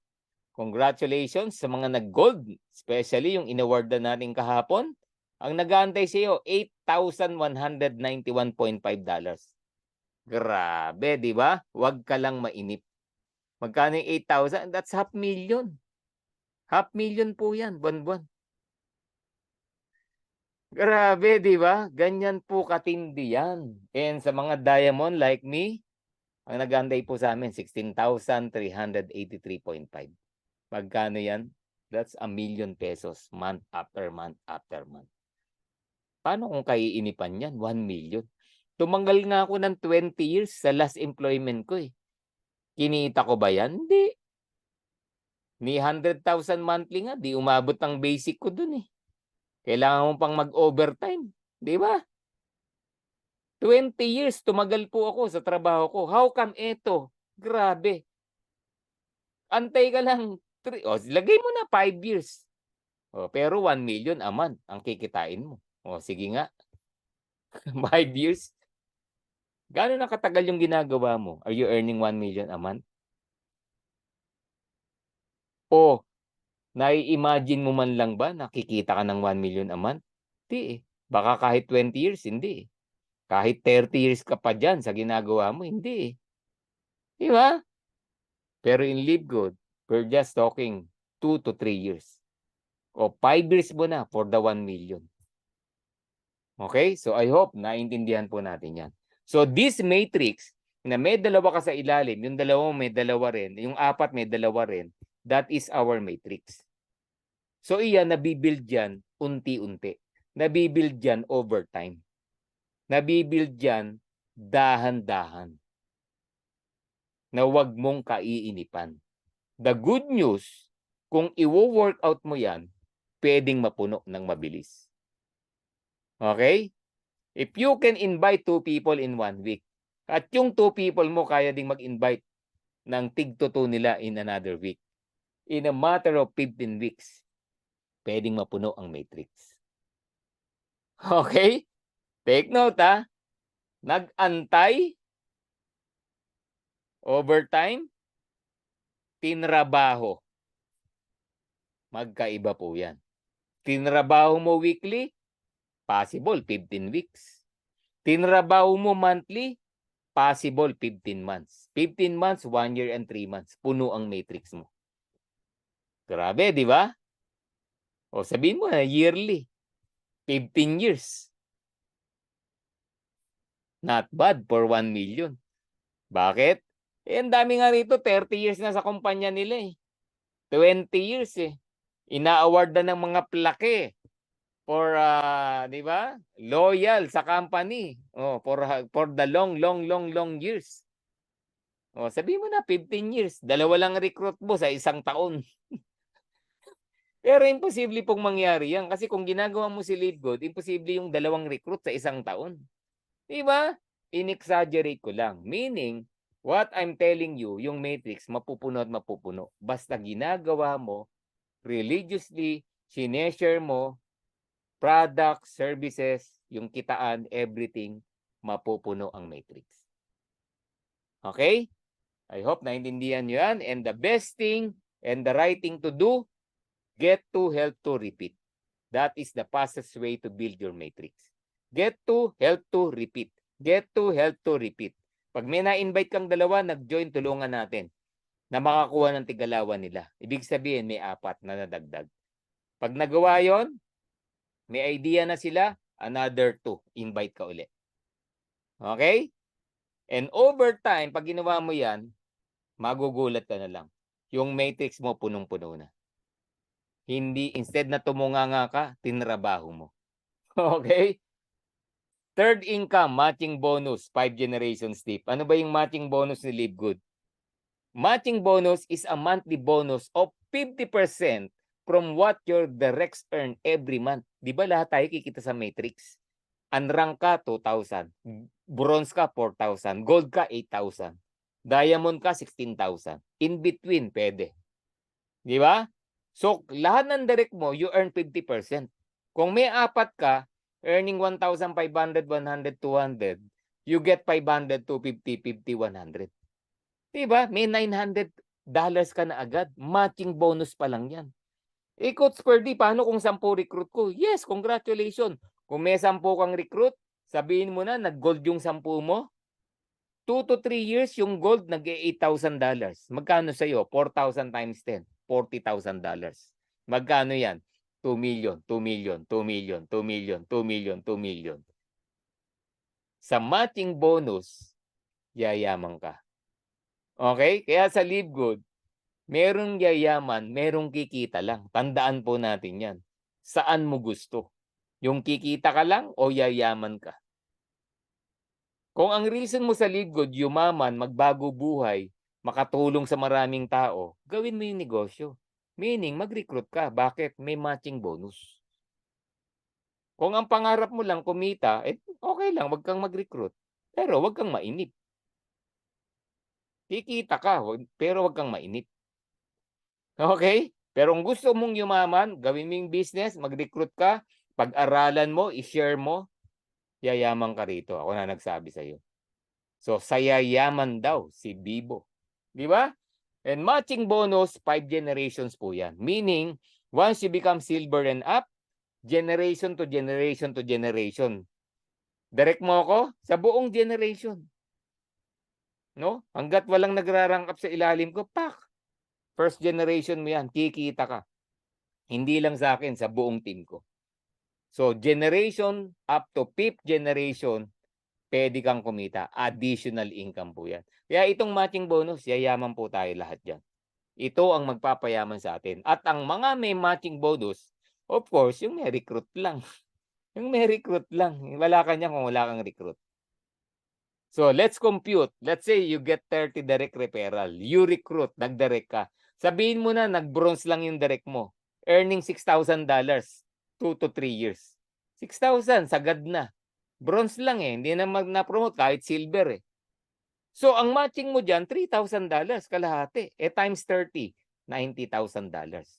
congratulations sa mga nag-gold, especially yung inaward na natin kahapon. Ang nag-aantay sa iyo, $8,191.5. Grabe, di ba? Huwag ka lang mainip. Magkano yung 8,000? That's $500,000. $500,000 po yan, buwan-buwan. Grabe, di ba? Ganyan po katindi yan. And sa mga diamond like me, ang nag-aantay po sa amin, 16,383.5. Magkano yan? That's ₱1,000,000 month after month after month. Paano kung kaiinipan yan? 1,000,000. Tumanggal nga ako ng 20 years sa last employment ko eh. Kinita ko ba yan? Hindi. Ni 100,000 monthly nga, di umabot ang basic ko dun eh. Kailangan mo pang mag-overtime. Di ba? 20 years, tumagal po ako sa trabaho ko. How come ito? Grabe. Antay ka lang. Lagay mo na 5 years. Pero 1,000,000 a month ang kikitain mo. Sige nga. 5 years. Gaano na katagal yung ginagawa mo? Are you earning 1,000,000 a month? O nai-imagine mo man lang ba nakikita ka ng 1,000,000 a month? Hindi eh. Baka kahit 20 years, hindi eh. Kahit 30 years ka pa dyan sa ginagawa mo, hindi eh. Di ba? Pero in Live Good, we're just talking 2 to 3 years. O 5 years mo na for the 1,000,000. Okay? So I hope naintindihan po natin yan. So this matrix, na may dalawa ka sa ilalim, yung dalawa may dalawa rin, yung apat may dalawa rin, that is our matrix. So iyan, nabibuild yan unti-unti. Nabibuild yan over time. Nabibuild yan dahan-dahan. Na huwag mong kaiinipan. The good news, kung i-workout mo yan, pwedeng mapuno ng mabilis. Okay? If you can invite 2 people in 1 week, at yung 2 people mo kaya ding mag-invite ng tig-2 nila in another week, in a matter of 15 weeks, pwedeng mapuno ang matrix. Okay? Take note ha. Nag-antay, overtime, tinrabaho. Magkaiba po yan. Tinrabaho mo weekly, possible 15 weeks. Tinrabaho mo monthly, possible 15 months. 15 months, 1 year and 3 months. Puno ang matrix mo. Grabe, di ba? O sabihin mo na yearly. 15 years. Not bad for 1,000,000. Bakit? Ang dami nga rito, 30 years na sa kumpanya nila eh. 20 years eh. Ina-award na ng mga plaque for, di ba? Loyal sa company. For the long years. Sabihin mo na, 15 years. Dalawa lang recruit mo sa isang taon. Pero imposible pong mangyari yan. Kasi kung ginagawa mo si Live Good, imposible yung 2 recruit sa isang taon. Diba? In-exaggerate ko lang. Meaning, What I'm telling you, yung matrix, mapupuno at mapupuno. Basta ginagawa mo, religiously, sineshare mo, product, services, yung kitaan, everything, mapupuno ang matrix. Okay? I hope naintindihan nyo yan. And the best thing and the right thing to do, get to help to repeat. That is the fastest way to build your matrix. Get to help to repeat. Get to help to repeat. Pag may na-invite kang dalawa, nag-join, tulungan natin na makakuha ng tigalawan nila. Ibig sabihin, may 4 na nadagdag. Pag nagawa yon, may idea na sila, another 2, invite ka ulit. Okay? And over time, pag ginawa mo yan, magugulat ka na lang. Yung matrix mo, punong-puno na. Hindi, instead na tumunganga ka, tinrabaho mo. Okay? Third income, matching bonus, 5 generations tip. Ano ba yung matching bonus ni Live Good? Matching bonus is a monthly bonus of 50% from what your directs earn every month. Di ba lahat tayo kikita sa matrix? Unrank ka, 2,000. Bronze ka, 4,000. Gold ka, 8,000. Diamond ka, 16,000. In between, pwede. Di ba? So, lahat ng direct mo, you earn 50%. Kung may 4 ka, earning 1,500, 100, 200, you get 500, 250, 50, 100. Diba? May $900 ka na agad. Matching bonus pa lang yan. Coach Ferdy, paano kung 10 recruit ko? Yes, congratulations. Kung may 10 kang recruit, sabihin mo na, nag-gold yung 10 mo. 2 to 3 years, yung gold, nag-$8,000. Magkano sa'yo? 4,000 times 10. $40,000. Magkano yan? 2 million, 2 million, 2 million, 2 million, 2 million, 2 million. Sa matching bonus, yayaman ka. Okay? Kaya sa Live Good, merong yayaman, merong kikita lang. Tandaan po natin yan. Saan mo gusto? Yung kikita ka lang o yayaman ka? Kung ang reason mo sa Live Good, yumaman, magbago buhay, makatulong sa maraming tao, gawin mo yung negosyo. Meaning, mag-recruit ka. Bakit? May matching bonus. Kung ang pangarap mo lang kumita, okay lang, wag kang mag-recruit. Pero wag kang mainip. Kikita ka, pero wag kang mainip. Okay? Pero kung gusto mong yumaman, gawin mo yung business, mag-recruit ka, pag-aralan mo, i-share mo, yayaman ka rito. Ako na nagsabi sa iyo. So, sayayaman daw si Bibo. Di ba? And matching bonus, 5 generations po yan. Meaning, once you become silver and up, generation to generation to generation. Direct mo ako sa buong generation. No? Hanggat walang nagra-rank up sa ilalim ko, pak! First generation mo yan, kikita ka. Hindi lang sa akin, sa buong team ko. So, generation up to 5th generation, pwede kang kumita. Additional income po yan. Kaya itong matching bonus, yayaman po tayo lahat dyan. Ito ang magpapayaman sa atin. At ang mga may matching bonus, of course, yung may recruit lang. Yung may recruit lang. Wala ka niyan kung wala kang recruit. So, let's compute. Let's say you get 30 direct referral. You recruit, nag-direct ka. Sabihin mo na, nag-bronze lang yung direct mo. Earning $6,000, 2 to 3 years. 6,000, sagad na. Bronze lang hindi na na-promote kahit silver So, ang matching mo dyan, $3,000 kalahati. Times 30, $90,000.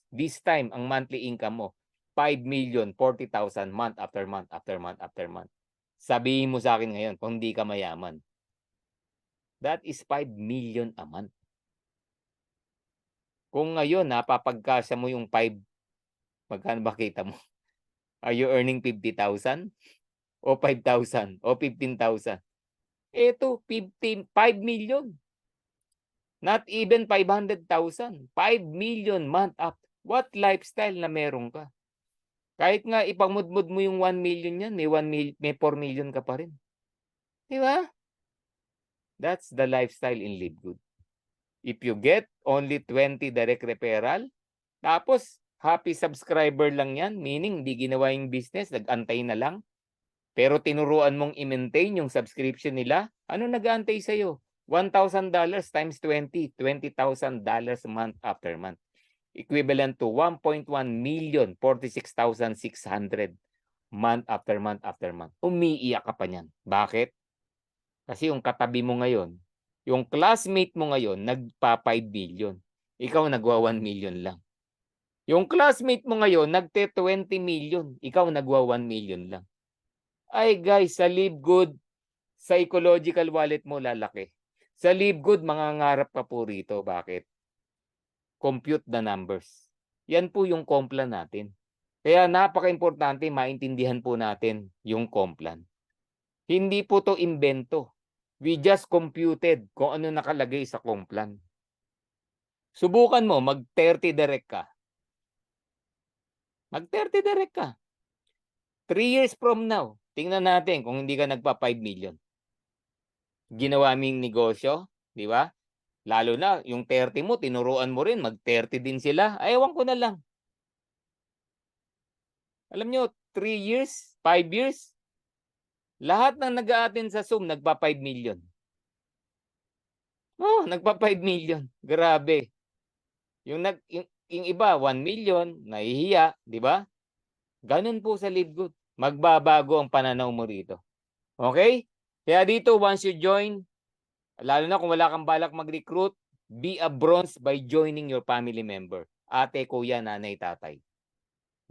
This time, ang monthly income mo, 5,040,000 month after month after month after month. Sabihin mo sa akin ngayon, kung hindi ka mayaman. That is 5 million a month. Kung ngayon, napapagkasya mo yung 5, magkano ba kita mo? Are you earning 50,000? O 5,000? O 15,000? Ito, 5 million. Not even 500,000. 5 million month up. What lifestyle na meron ka? Kahit nga ipamudmud mo yung 1 million yan, may 4 million ka pa rin. Di ba? That's the lifestyle in Live Good. If you get only 20 direct referral, tapos happy subscriber lang yan, meaning hindi ginawa yung business, nag-antay na lang. Pero tinuruan mong i-maintain yung subscription nila, ano nag-aantay sa'yo? $1,000 times 20, $20,000 month after month. Equivalent to 1.1 million, 46,600 month after month after month. Umiiyak ka pa niyan. Bakit? Kasi yung katabi mo ngayon, Yung classmate mo ngayon, nagpa 5 million. Ikaw nagwa 1 million lang. Yung classmate mo ngayon, nagte 20 million. Ikaw nagwa 1 million lang. Ay guys, sa Live Good, psychological wallet mo lalaki. Sa Live Good, mangangarap ka po rito. Bakit? Compute the numbers. Yan po yung complan natin. Kaya napaka-importante maintindihan po natin yung complan. Hindi po to imbento. We just computed kung ano nakalagay sa complan. Subukan mo, mag-30 direct ka. Mag-30 direct ka. 3 years from now, tingnan natin kung hindi ka nagpa 5 million. Ginawa ming negosyo, di ba? Lalo na, yung 30 mo, tinuruan mo rin, mag-30 din sila. Ay, ewan ko na lang. Alam nyo, 3 years, 5 years, lahat ng nag-a-attend sa Zoom, nagpa 5 million. Oh, nagpa 5 million. Grabe. Yung iba, 1 million, nahihiya, di ba? Ganun po sa Live Good. Magbabago ang pananaw mo rito. Okay? Kaya dito, once you join, lalo na kung wala kang balak mag-recruit, be a bronze by joining your family member. Ate, kuya, nanay, tatay.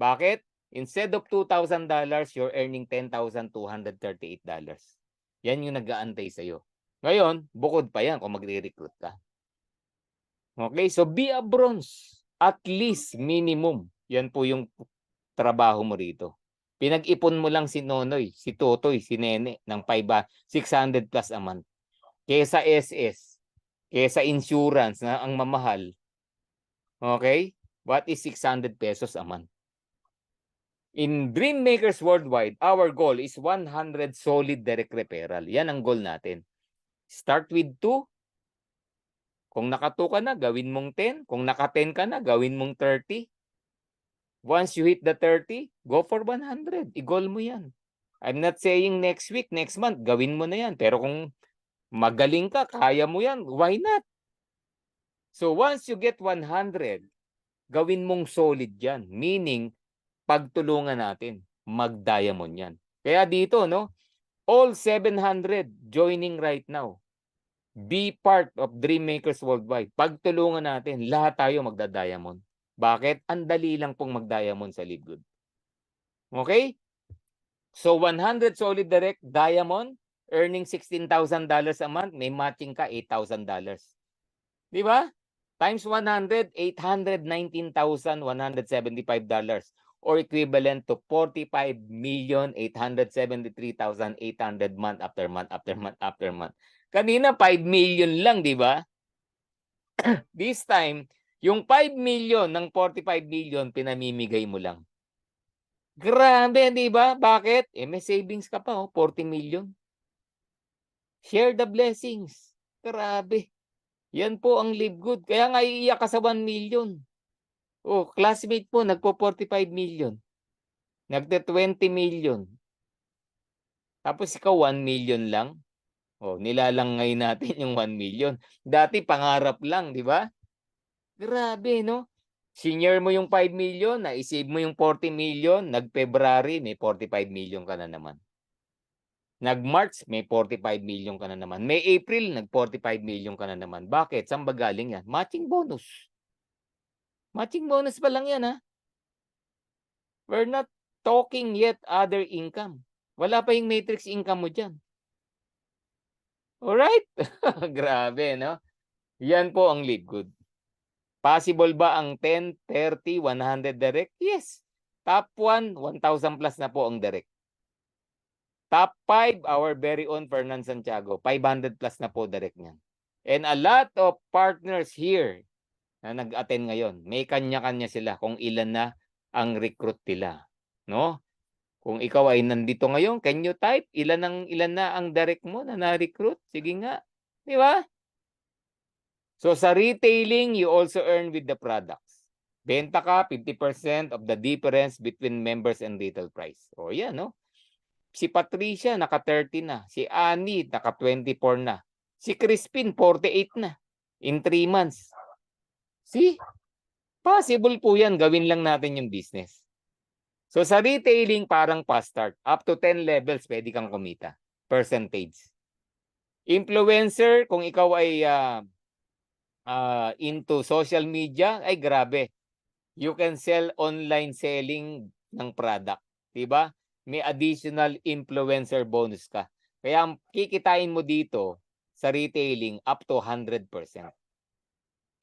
Bakit? Instead of $2,000, you're earning $10,238. Yan yung nag-aantay sa'yo. Ngayon, bukod pa yan kung magre-recruit ka. Okay? So, be a bronze. At least, minimum. Yan po yung trabaho mo rito. Pinag-ipon mo lang si Nonoy, si Totoy, si Nene ng 600 plus a month. Kesa SS, kesa insurance na ang mamahal. Okay? What is 600 pesos a month? In Dream Makers Worldwide, our goal is 100 solid direct referral. Yan ang goal natin. Start with 2. Kung naka 2 ka na, gawin mong 10. Kung naka 10 ka na, gawin mong 30. Once you hit the 30, go for 100. I-goal mo yan. I'm not saying next week, next month, gawin mo na yan. Pero kung magaling ka, kaya mo yan, why not? So once you get 100, gawin mong solid yan. Meaning, pagtulungan natin, mag-diamond yan. Kaya dito, no, all 700 joining right now. Be part of Dream Makers Worldwide. Pagtulungan natin, lahat tayo magda-diamond. Bakit? Ang dali lang pong mag-diamond sa Live Good. Okay? So 100 solid direct diamond, earning $16,000 a month, may matching ka $8,000. Di ba? Times 100, $819,175 or equivalent to 45,873,800 month after month after month after month. Kanina 5 million lang, di ba? This time, yung 5 million ng 45 million, pinamimigay mo lang. Grabe, di ba? Bakit? May savings ka pa, 40 million. Share the blessings. Grabe. Yan po ang Live Good. Kaya nga iiyak ka sa 1 million. Classmate po, nagpo-45 million. Nagte-20 million. Tapos ikaw 1 million lang. Nilalangay natin yung 1 million. Dati pangarap lang, di ba? Grabe, no? Senior mo yung 5 million, na-save mo yung 40 million, nag-February, may 45 million ka na naman. Nag-March, may 45 million ka na naman. May April, nag-45 million ka na naman. Bakit? Saan ba galing yan? Matching bonus. Matching bonus pa lang yan, ha? We're not talking yet other income. Wala pa yung matrix income mo dyan. Alright? Grabe, no? Yan po ang Live Good. Possible ba ang 10, 30, 100 direct? Yes. Top 1, 1,000 plus na po ang direct. Top 5, our very own Fernan Santiago. 500 plus na po direct niyan. And a lot of partners here na nag-attend ngayon, may kanya-kanya sila kung ilan na ang recruit nila. No? Kung ikaw ay nandito ngayon, can you type? Ilan na ang direct mo na na-recruit? Sige nga. Di ba? So sa retailing, you also earn with the products. Benta ka, 50% of the difference between members and retail price. Yan, no? Si Patricia, naka-30 na. Si Annie, naka-24 na. Si Crispin, 48 na. In 3 months. See? Possible po yan. Gawin lang natin yung business. So sa retailing, parang fast start. Up to 10 levels, pwede kang kumita. Percentage. Influencer, kung ikaw ay into social media, ay grabe. You can sell online selling ng product, 'di ba? May additional influencer bonus ka. Kaya ang kikitain mo dito sa retailing up to 100%.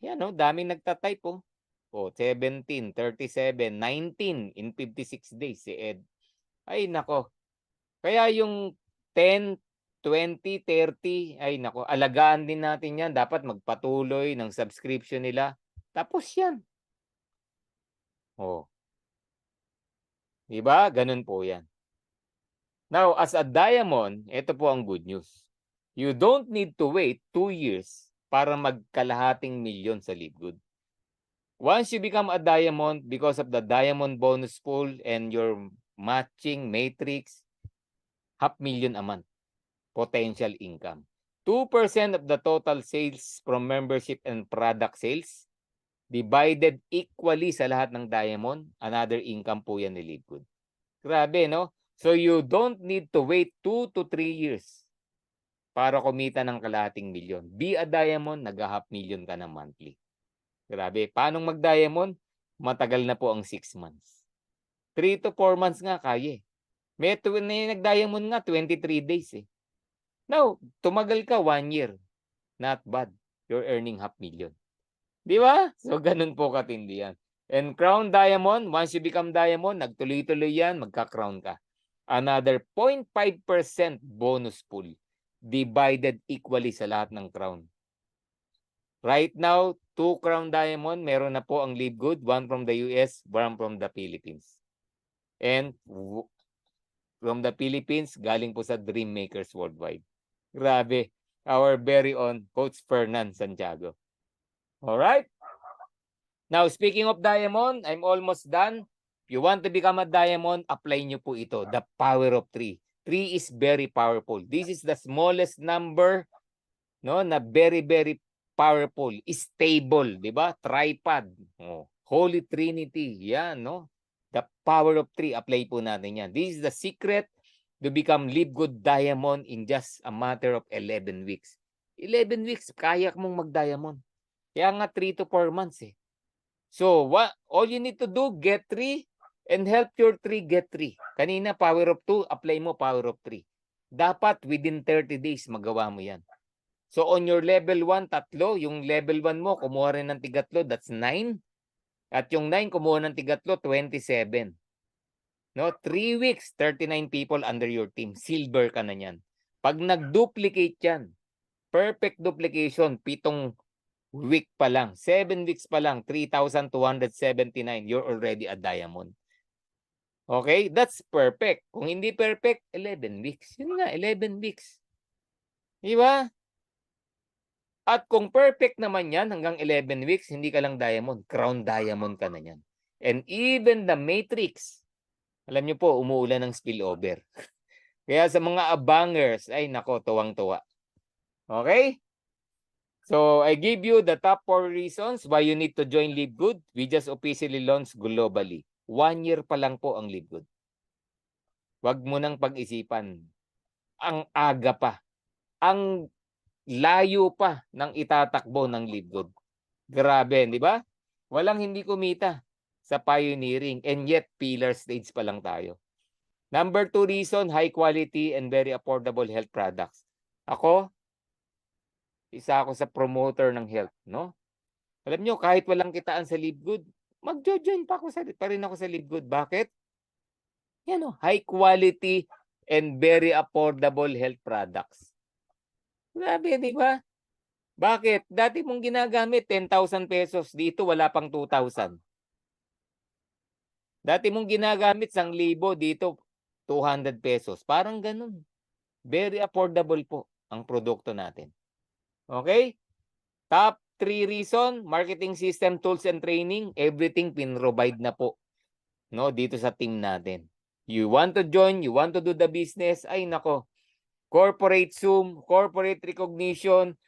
Yan oh, daming nagta-type oh. Oh, 17, 37, 19 in 56 days si Ed. Ay nako. Kaya yung 10, 20, 30, ay nako, alagaan din natin 'yan. Dapat magpatuloy ng subscription nila. Tapos 'yan. Oh, 'di ba? Ganun po 'yan. Now, as a diamond, ito po ang good news. You don't need to wait 2 years para magkalahating milyon sa Livegood. Once you become a diamond because of the diamond bonus pool and your matching matrix, 500,000 a month potential income. 2% of the total sales from membership and product sales divided equally sa lahat ng diamond, another income po yan ni Livegood. Grabe, no? So you don't need to wait 2 to 3 years para kumita ng kalahating milyon. Be a diamond, nag-half million ka ng monthly. Grabe. Paano mag-diamond? Matagal na po ang 6 months. 3 to 4 months nga kaya. May nag-diamond nga 23 days eh. Now, tumagal ka 1 year. Not bad. You're earning half million. Di ba? So, ganun po katindi yan. And crown diamond, once you become diamond, nagtuloy-tuloy yan, magka-crown ka. Another 0.5% bonus pool divided equally sa lahat ng crown. Right now, 2 crown diamond, meron na po ang Livegood, 1 from the US, 1 from the Philippines. And from the Philippines, galing po sa Dream Makers Worldwide. Grabe. Our very own Coach Fernan Santiago. Alright? Now, speaking of diamond, I'm almost done. If you want to become a diamond, apply nyo po ito, the power of 3. 3 is very powerful. This is the smallest number, no, na very, very powerful, stable, di ba? Tripod, oh, Holy Trinity, yan, no? The power of 3, apply po natin yan. This is the secret to become Livegood Diamond in just a matter of 11 weeks. 11 weeks, kaya mong mag-diamond. Kaya nga 3 to 4 months eh. So, all you need to do, get 3 and help your 3 get 3. Kanina, power of 2, apply mo power of 3. Dapat within 30 days, magawa mo yan. So, on your level 1, 3. Yung level 1 mo, kumuha rin ng tigatlo, that's 9. At yung 9, kumuha ng tigatlo, 27. No, 3 weeks, 39 people under your team. Silver ka na yan. Pag nag-duplicate yan, perfect duplication, 7 week pa lang, 7 weeks pa lang, 3,279, you're already a diamond. Okay? That's perfect. Kung hindi perfect, 11 weeks. Yun nga, 11 weeks. Di ba? At kung perfect naman yan, hanggang 11 weeks, hindi ka lang diamond. Crown diamond ka na yan. And even the matrix, alam nyo po, umuulan ng spillover. Kaya sa mga abangers, ay nako, tuwang-tuwa. Okay? So, I give you the top 4 reasons why you need to join Livegood. We just officially launched globally. 1 year pa lang po ang Livegood. Huwag mo nang pag-isipan. Ang aga pa. Ang layo pa ng itatakbo ng Livegood. Grabe, di ba? Walang hindi kumita sa pioneering and yet pillar stage pa lang tayo. Number 2 reason, high quality and very affordable health products. Ako, isa ako sa promoter ng health, no? Alam nyo, kahit walang kitaan sa Livegood, mag-join pa rin ako sa Livegood. Bakit? Yan o, high quality and very affordable health products. Grabe, di ba? Bakit? Dati mong ginagamit 10,000 pesos, dito wala pang 2,000. Dati mong ginagamit 1,000, dito 200 pesos. Parang ganun. Very affordable po ang produkto natin. Okay? Top 3 reason, marketing system, tools, and training, everything pin-provide na po, no, dito sa team natin. You want to join, you want to do the business, ay nako, corporate Zoom, corporate recognition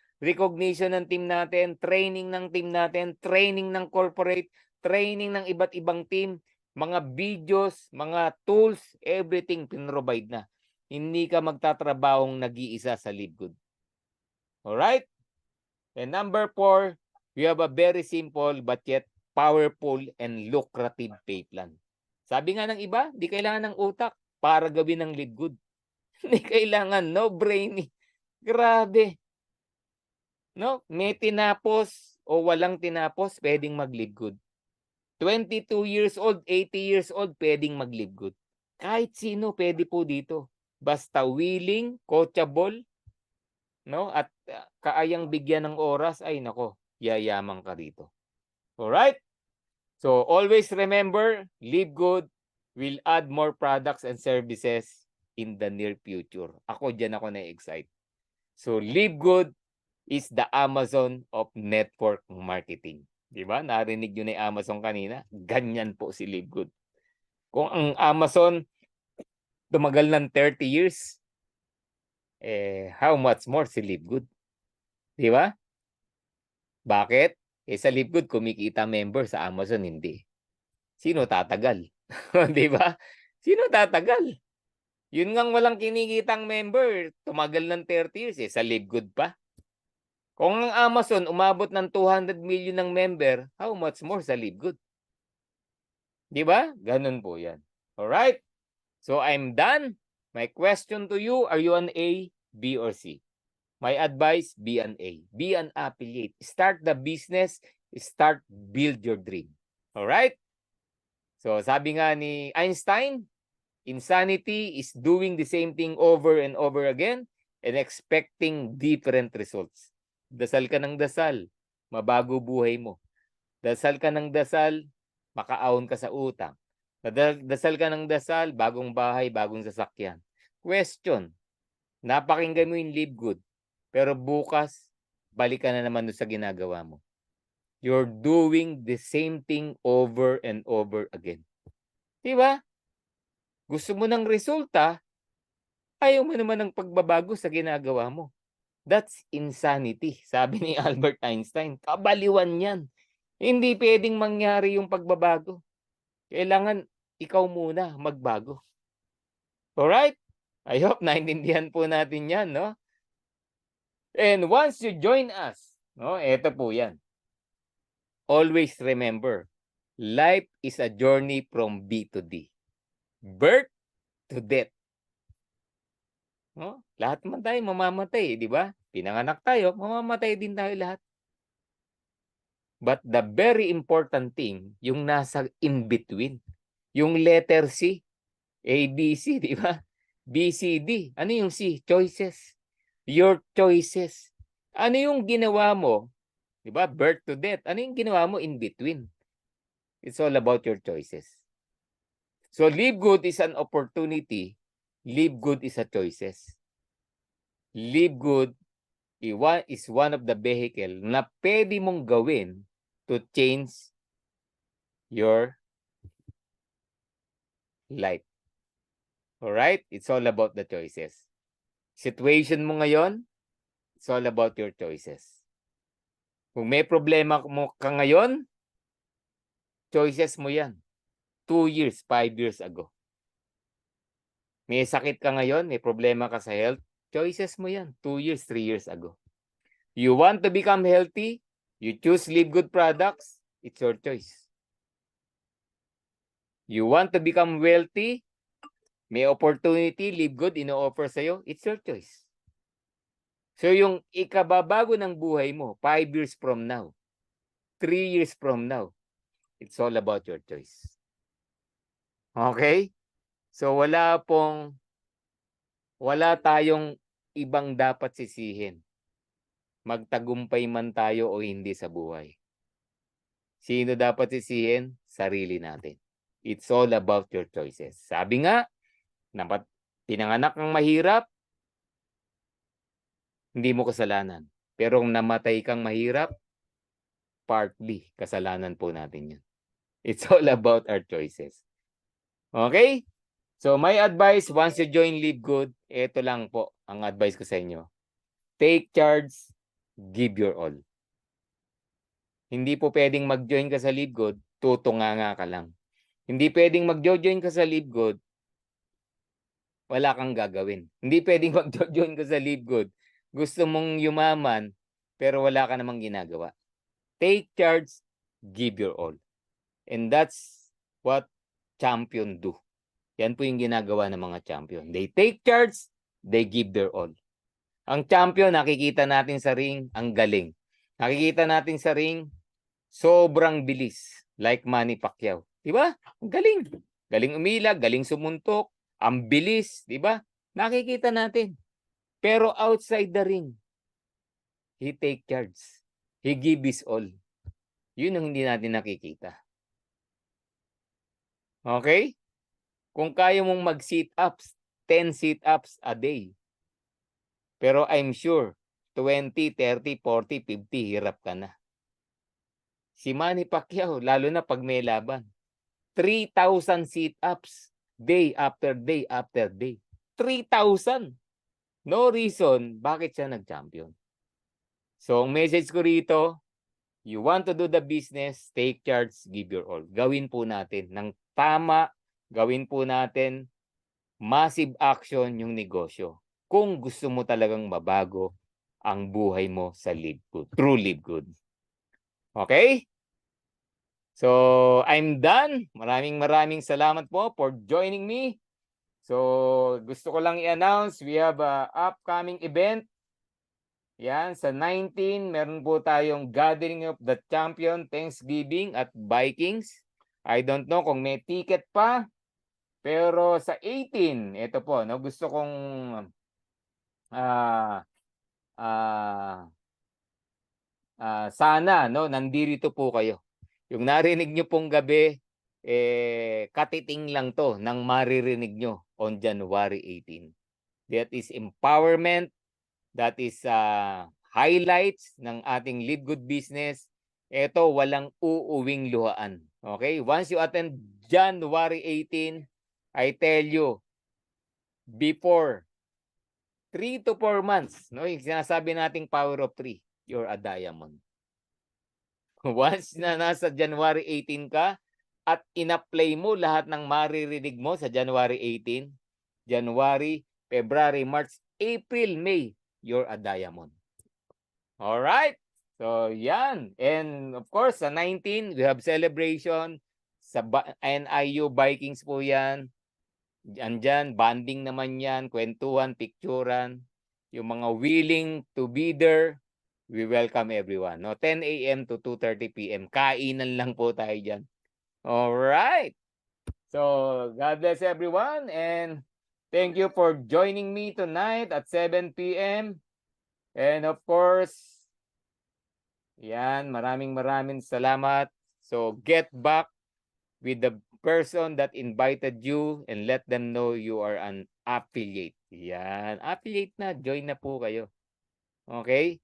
ng team natin, training ng team natin, training ng corporate, training ng iba't ibang team, mga videos, mga tools, everything pin-provide na. Hindi ka magtatrabahong nag-iisa sa Livegood. Alright? And number 4, we have a very simple but yet powerful and lucrative pay plan. Sabi nga ng iba, di kailangan ng utak para gawin ng Live Good. Hindi kailangan, no brainy. Grabe. No? May tinapos o walang tinapos, pwedeng mag-Live Good. 22 years old, 80 years old, pwedeng mag-Live Good. Kahit sino, pwede po dito. Basta willing, coachable, no? At kaayang bigyan ng oras, ay nako, yayaman ka rito. Alright? So, always remember, Live Good will add more products and services in the near future. Ako, dyan ako na-excite. So, Live Good is the Amazon of network marketing. Diba? Narinig nyo na yung Amazon kanina? Ganyan po si Live Good. Kung ang Amazon tumagal ng 30 years, how much more si Live Good? Diba? Bakit? Sa Live Good, kumikita member, sa Amazon, hindi. Sino tatagal? Diba? Sino tatagal? Yun ngang walang kinikitang member, tumagal ng 30 years, sa Live Good pa. Kung ang Amazon umabot ng 200 million ng member, how much more sa Live Good? Diba? Ganun po yan. Alright? So, I'm done. My question to you, are you an A, B, or C? My advice, be an A. Be an affiliate. Start the business. Start build your dream. Alright? So, sabi nga ni Einstein, insanity is doing the same thing over and over again and expecting different results. Dasal ka ng dasal, mabago buhay mo. Dasal ka ng dasal, makaahon ka sa utang. Dasal ka ng dasal, bagong bahay, bagong sasakyan. Question, napakinggan mo yung Live Good, pero bukas, balik ka na naman sa ginagawa mo. You're doing the same thing over and over again. Diba? Gusto mo ng resulta, ayaw mo naman ng pagbabago sa ginagawa mo. That's insanity, sabi ni Albert Einstein. Kabaliwan yan. Hindi pwedeng mangyari yung pagbabago. Kailangan ikaw muna magbago. Alright? I hope naintindihan po natin yan, no? And once you join us, no, eto po yan. Always remember, life is a journey from B to D. Birth to death. No? Lahat man tayo mamamatay, di ba? Pinanganak tayo, mamamatay din tayo lahat. But the very important thing, yung nasa in-between. Yung letter C, A, B, C, di ba? B, C, D. Ano yung C? Choices. Your choices. Ano yung ginawa mo? Di ba? Birth to death. Ano yung ginawa mo in between? It's all about your choices. So, Live Good is an opportunity. Live Good is a choices. Live Good is one of the vehicle na pwede mong gawin to change your life. Alright? It's all about the choices. Situation mo ngayon, it's all about your choices. Kung may problema mo ka ngayon, choices mo yan. 2 years, 5 years ago. May sakit ka ngayon, may problema ka sa health, choices mo yan. 2 years, 3 years ago. You want to become healthy, you choose Live Good products, it's your choice. You want to become wealthy, may opportunity, Live Good, ino-offer sa'yo, it's your choice. So yung ikababago ng buhay mo, 5 years from now, 3 years from now, it's all about your choice. Okay? So wala tayong ibang dapat sisihin. Magtagumpay man tayo o hindi sa buhay. Sino dapat sisihin? Sarili natin. It's all about your choices. Sabi nga, pinanganak ng mahirap, hindi mo kasalanan. Pero kung namatay kang mahirap, partly kasalanan po natin yun. It's all about our choices. Okay? So my advice, once you join Live Good, ito lang po ang advice ko sa inyo. Take charge, give your all. Hindi po pwedeng mag-join ka sa Live Good, tutunganga ka lang. Hindi pwedeng mag-join ka sa Live Good, wala kang gagawin. Hindi pwedeng mag-join ka sa Live Good, gusto mong yumaman, pero wala ka namang ginagawa. Take charge, give your all. And that's what champion do. Yan po yung ginagawa ng mga champion. They take charge, they give their all. Ang champion, nakikita natin sa ring, ang galing. Nakikita natin sa ring, sobrang bilis. Like Manny Pacquiao. Diba? Ang galing. Galing umilag, galing sumuntok, ang bilis. Diba? Nakikita natin. Pero outside the ring, he take charge. He give his all. Yun ang hindi natin nakikita. Okay? Kung kaya mong mag-sit-ups, 10 sit-ups a day. Pero I'm sure, 20, 30, 40, 50, hirap ka na. Si Manny Pacquiao, lalo na pag may laban, 3,000 sit-ups, day after day after day. 3,000! No reason bakit siya nag-champion. So, ang message ko rito, you want to do the business, take charge, give your all. Gawin po natin ng tama, gawin po natin massive action yung negosyo. Kung gusto mo talagang mabago ang buhay mo sa Live Good, true Live Good. Okay? So, I'm done. Maraming salamat po for joining me. So, gusto ko lang i-announce, we have a upcoming event. Yan, sa 19, meron po tayong Gathering of the Champion Thanksgiving at Vikings. I don't know kung may ticket pa. Pero sa 18, ito po, no, gusto kong sana, no, nandito po kayo. Yung narinig nyo pong gabi, katiting lang to ng maririnig nyo on January 18. That is empowerment, that is highlights ng ating Live Good Business. Ito, walang uuwing luhaan. Okay? Once you attend January 18, I tell you, before 3 to 4 months, no, yung sinasabi nating power of 3, you're a diamond. Once na nasa January 18 ka at in-apply mo lahat ng maririnig mo sa January 18, January, February, March, April, May, you're a diamond. Alright? So, yan. And of course, sa 19, we have celebration. Sa NIU Vikings po yan. Andyan, banding naman yan, kwentuhan, picturan. Yung mga willing to be there, we welcome everyone. No? 10 a.m. to 2:30 p.m. Kainan lang po tayo dyan. Alright. So, God bless everyone and thank you for joining me tonight at 7 p.m. And of course, yan, maraming salamat. So, get back with the person that invited you and let them know you are an affiliate. Yan, affiliate na, join na po kayo. Okay?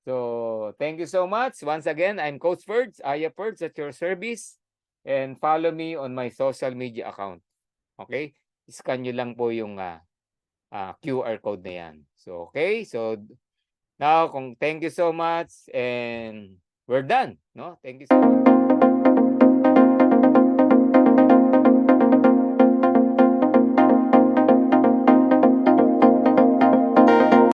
So, thank you so much. Once again, I'm Coach Ferds, Aya Ferds at your service. And follow me on my social media account. Okay? Scan nyo lang po yung QR code na yan. So, okay? So, now, thank you so much and we're done. No? Thank you so much.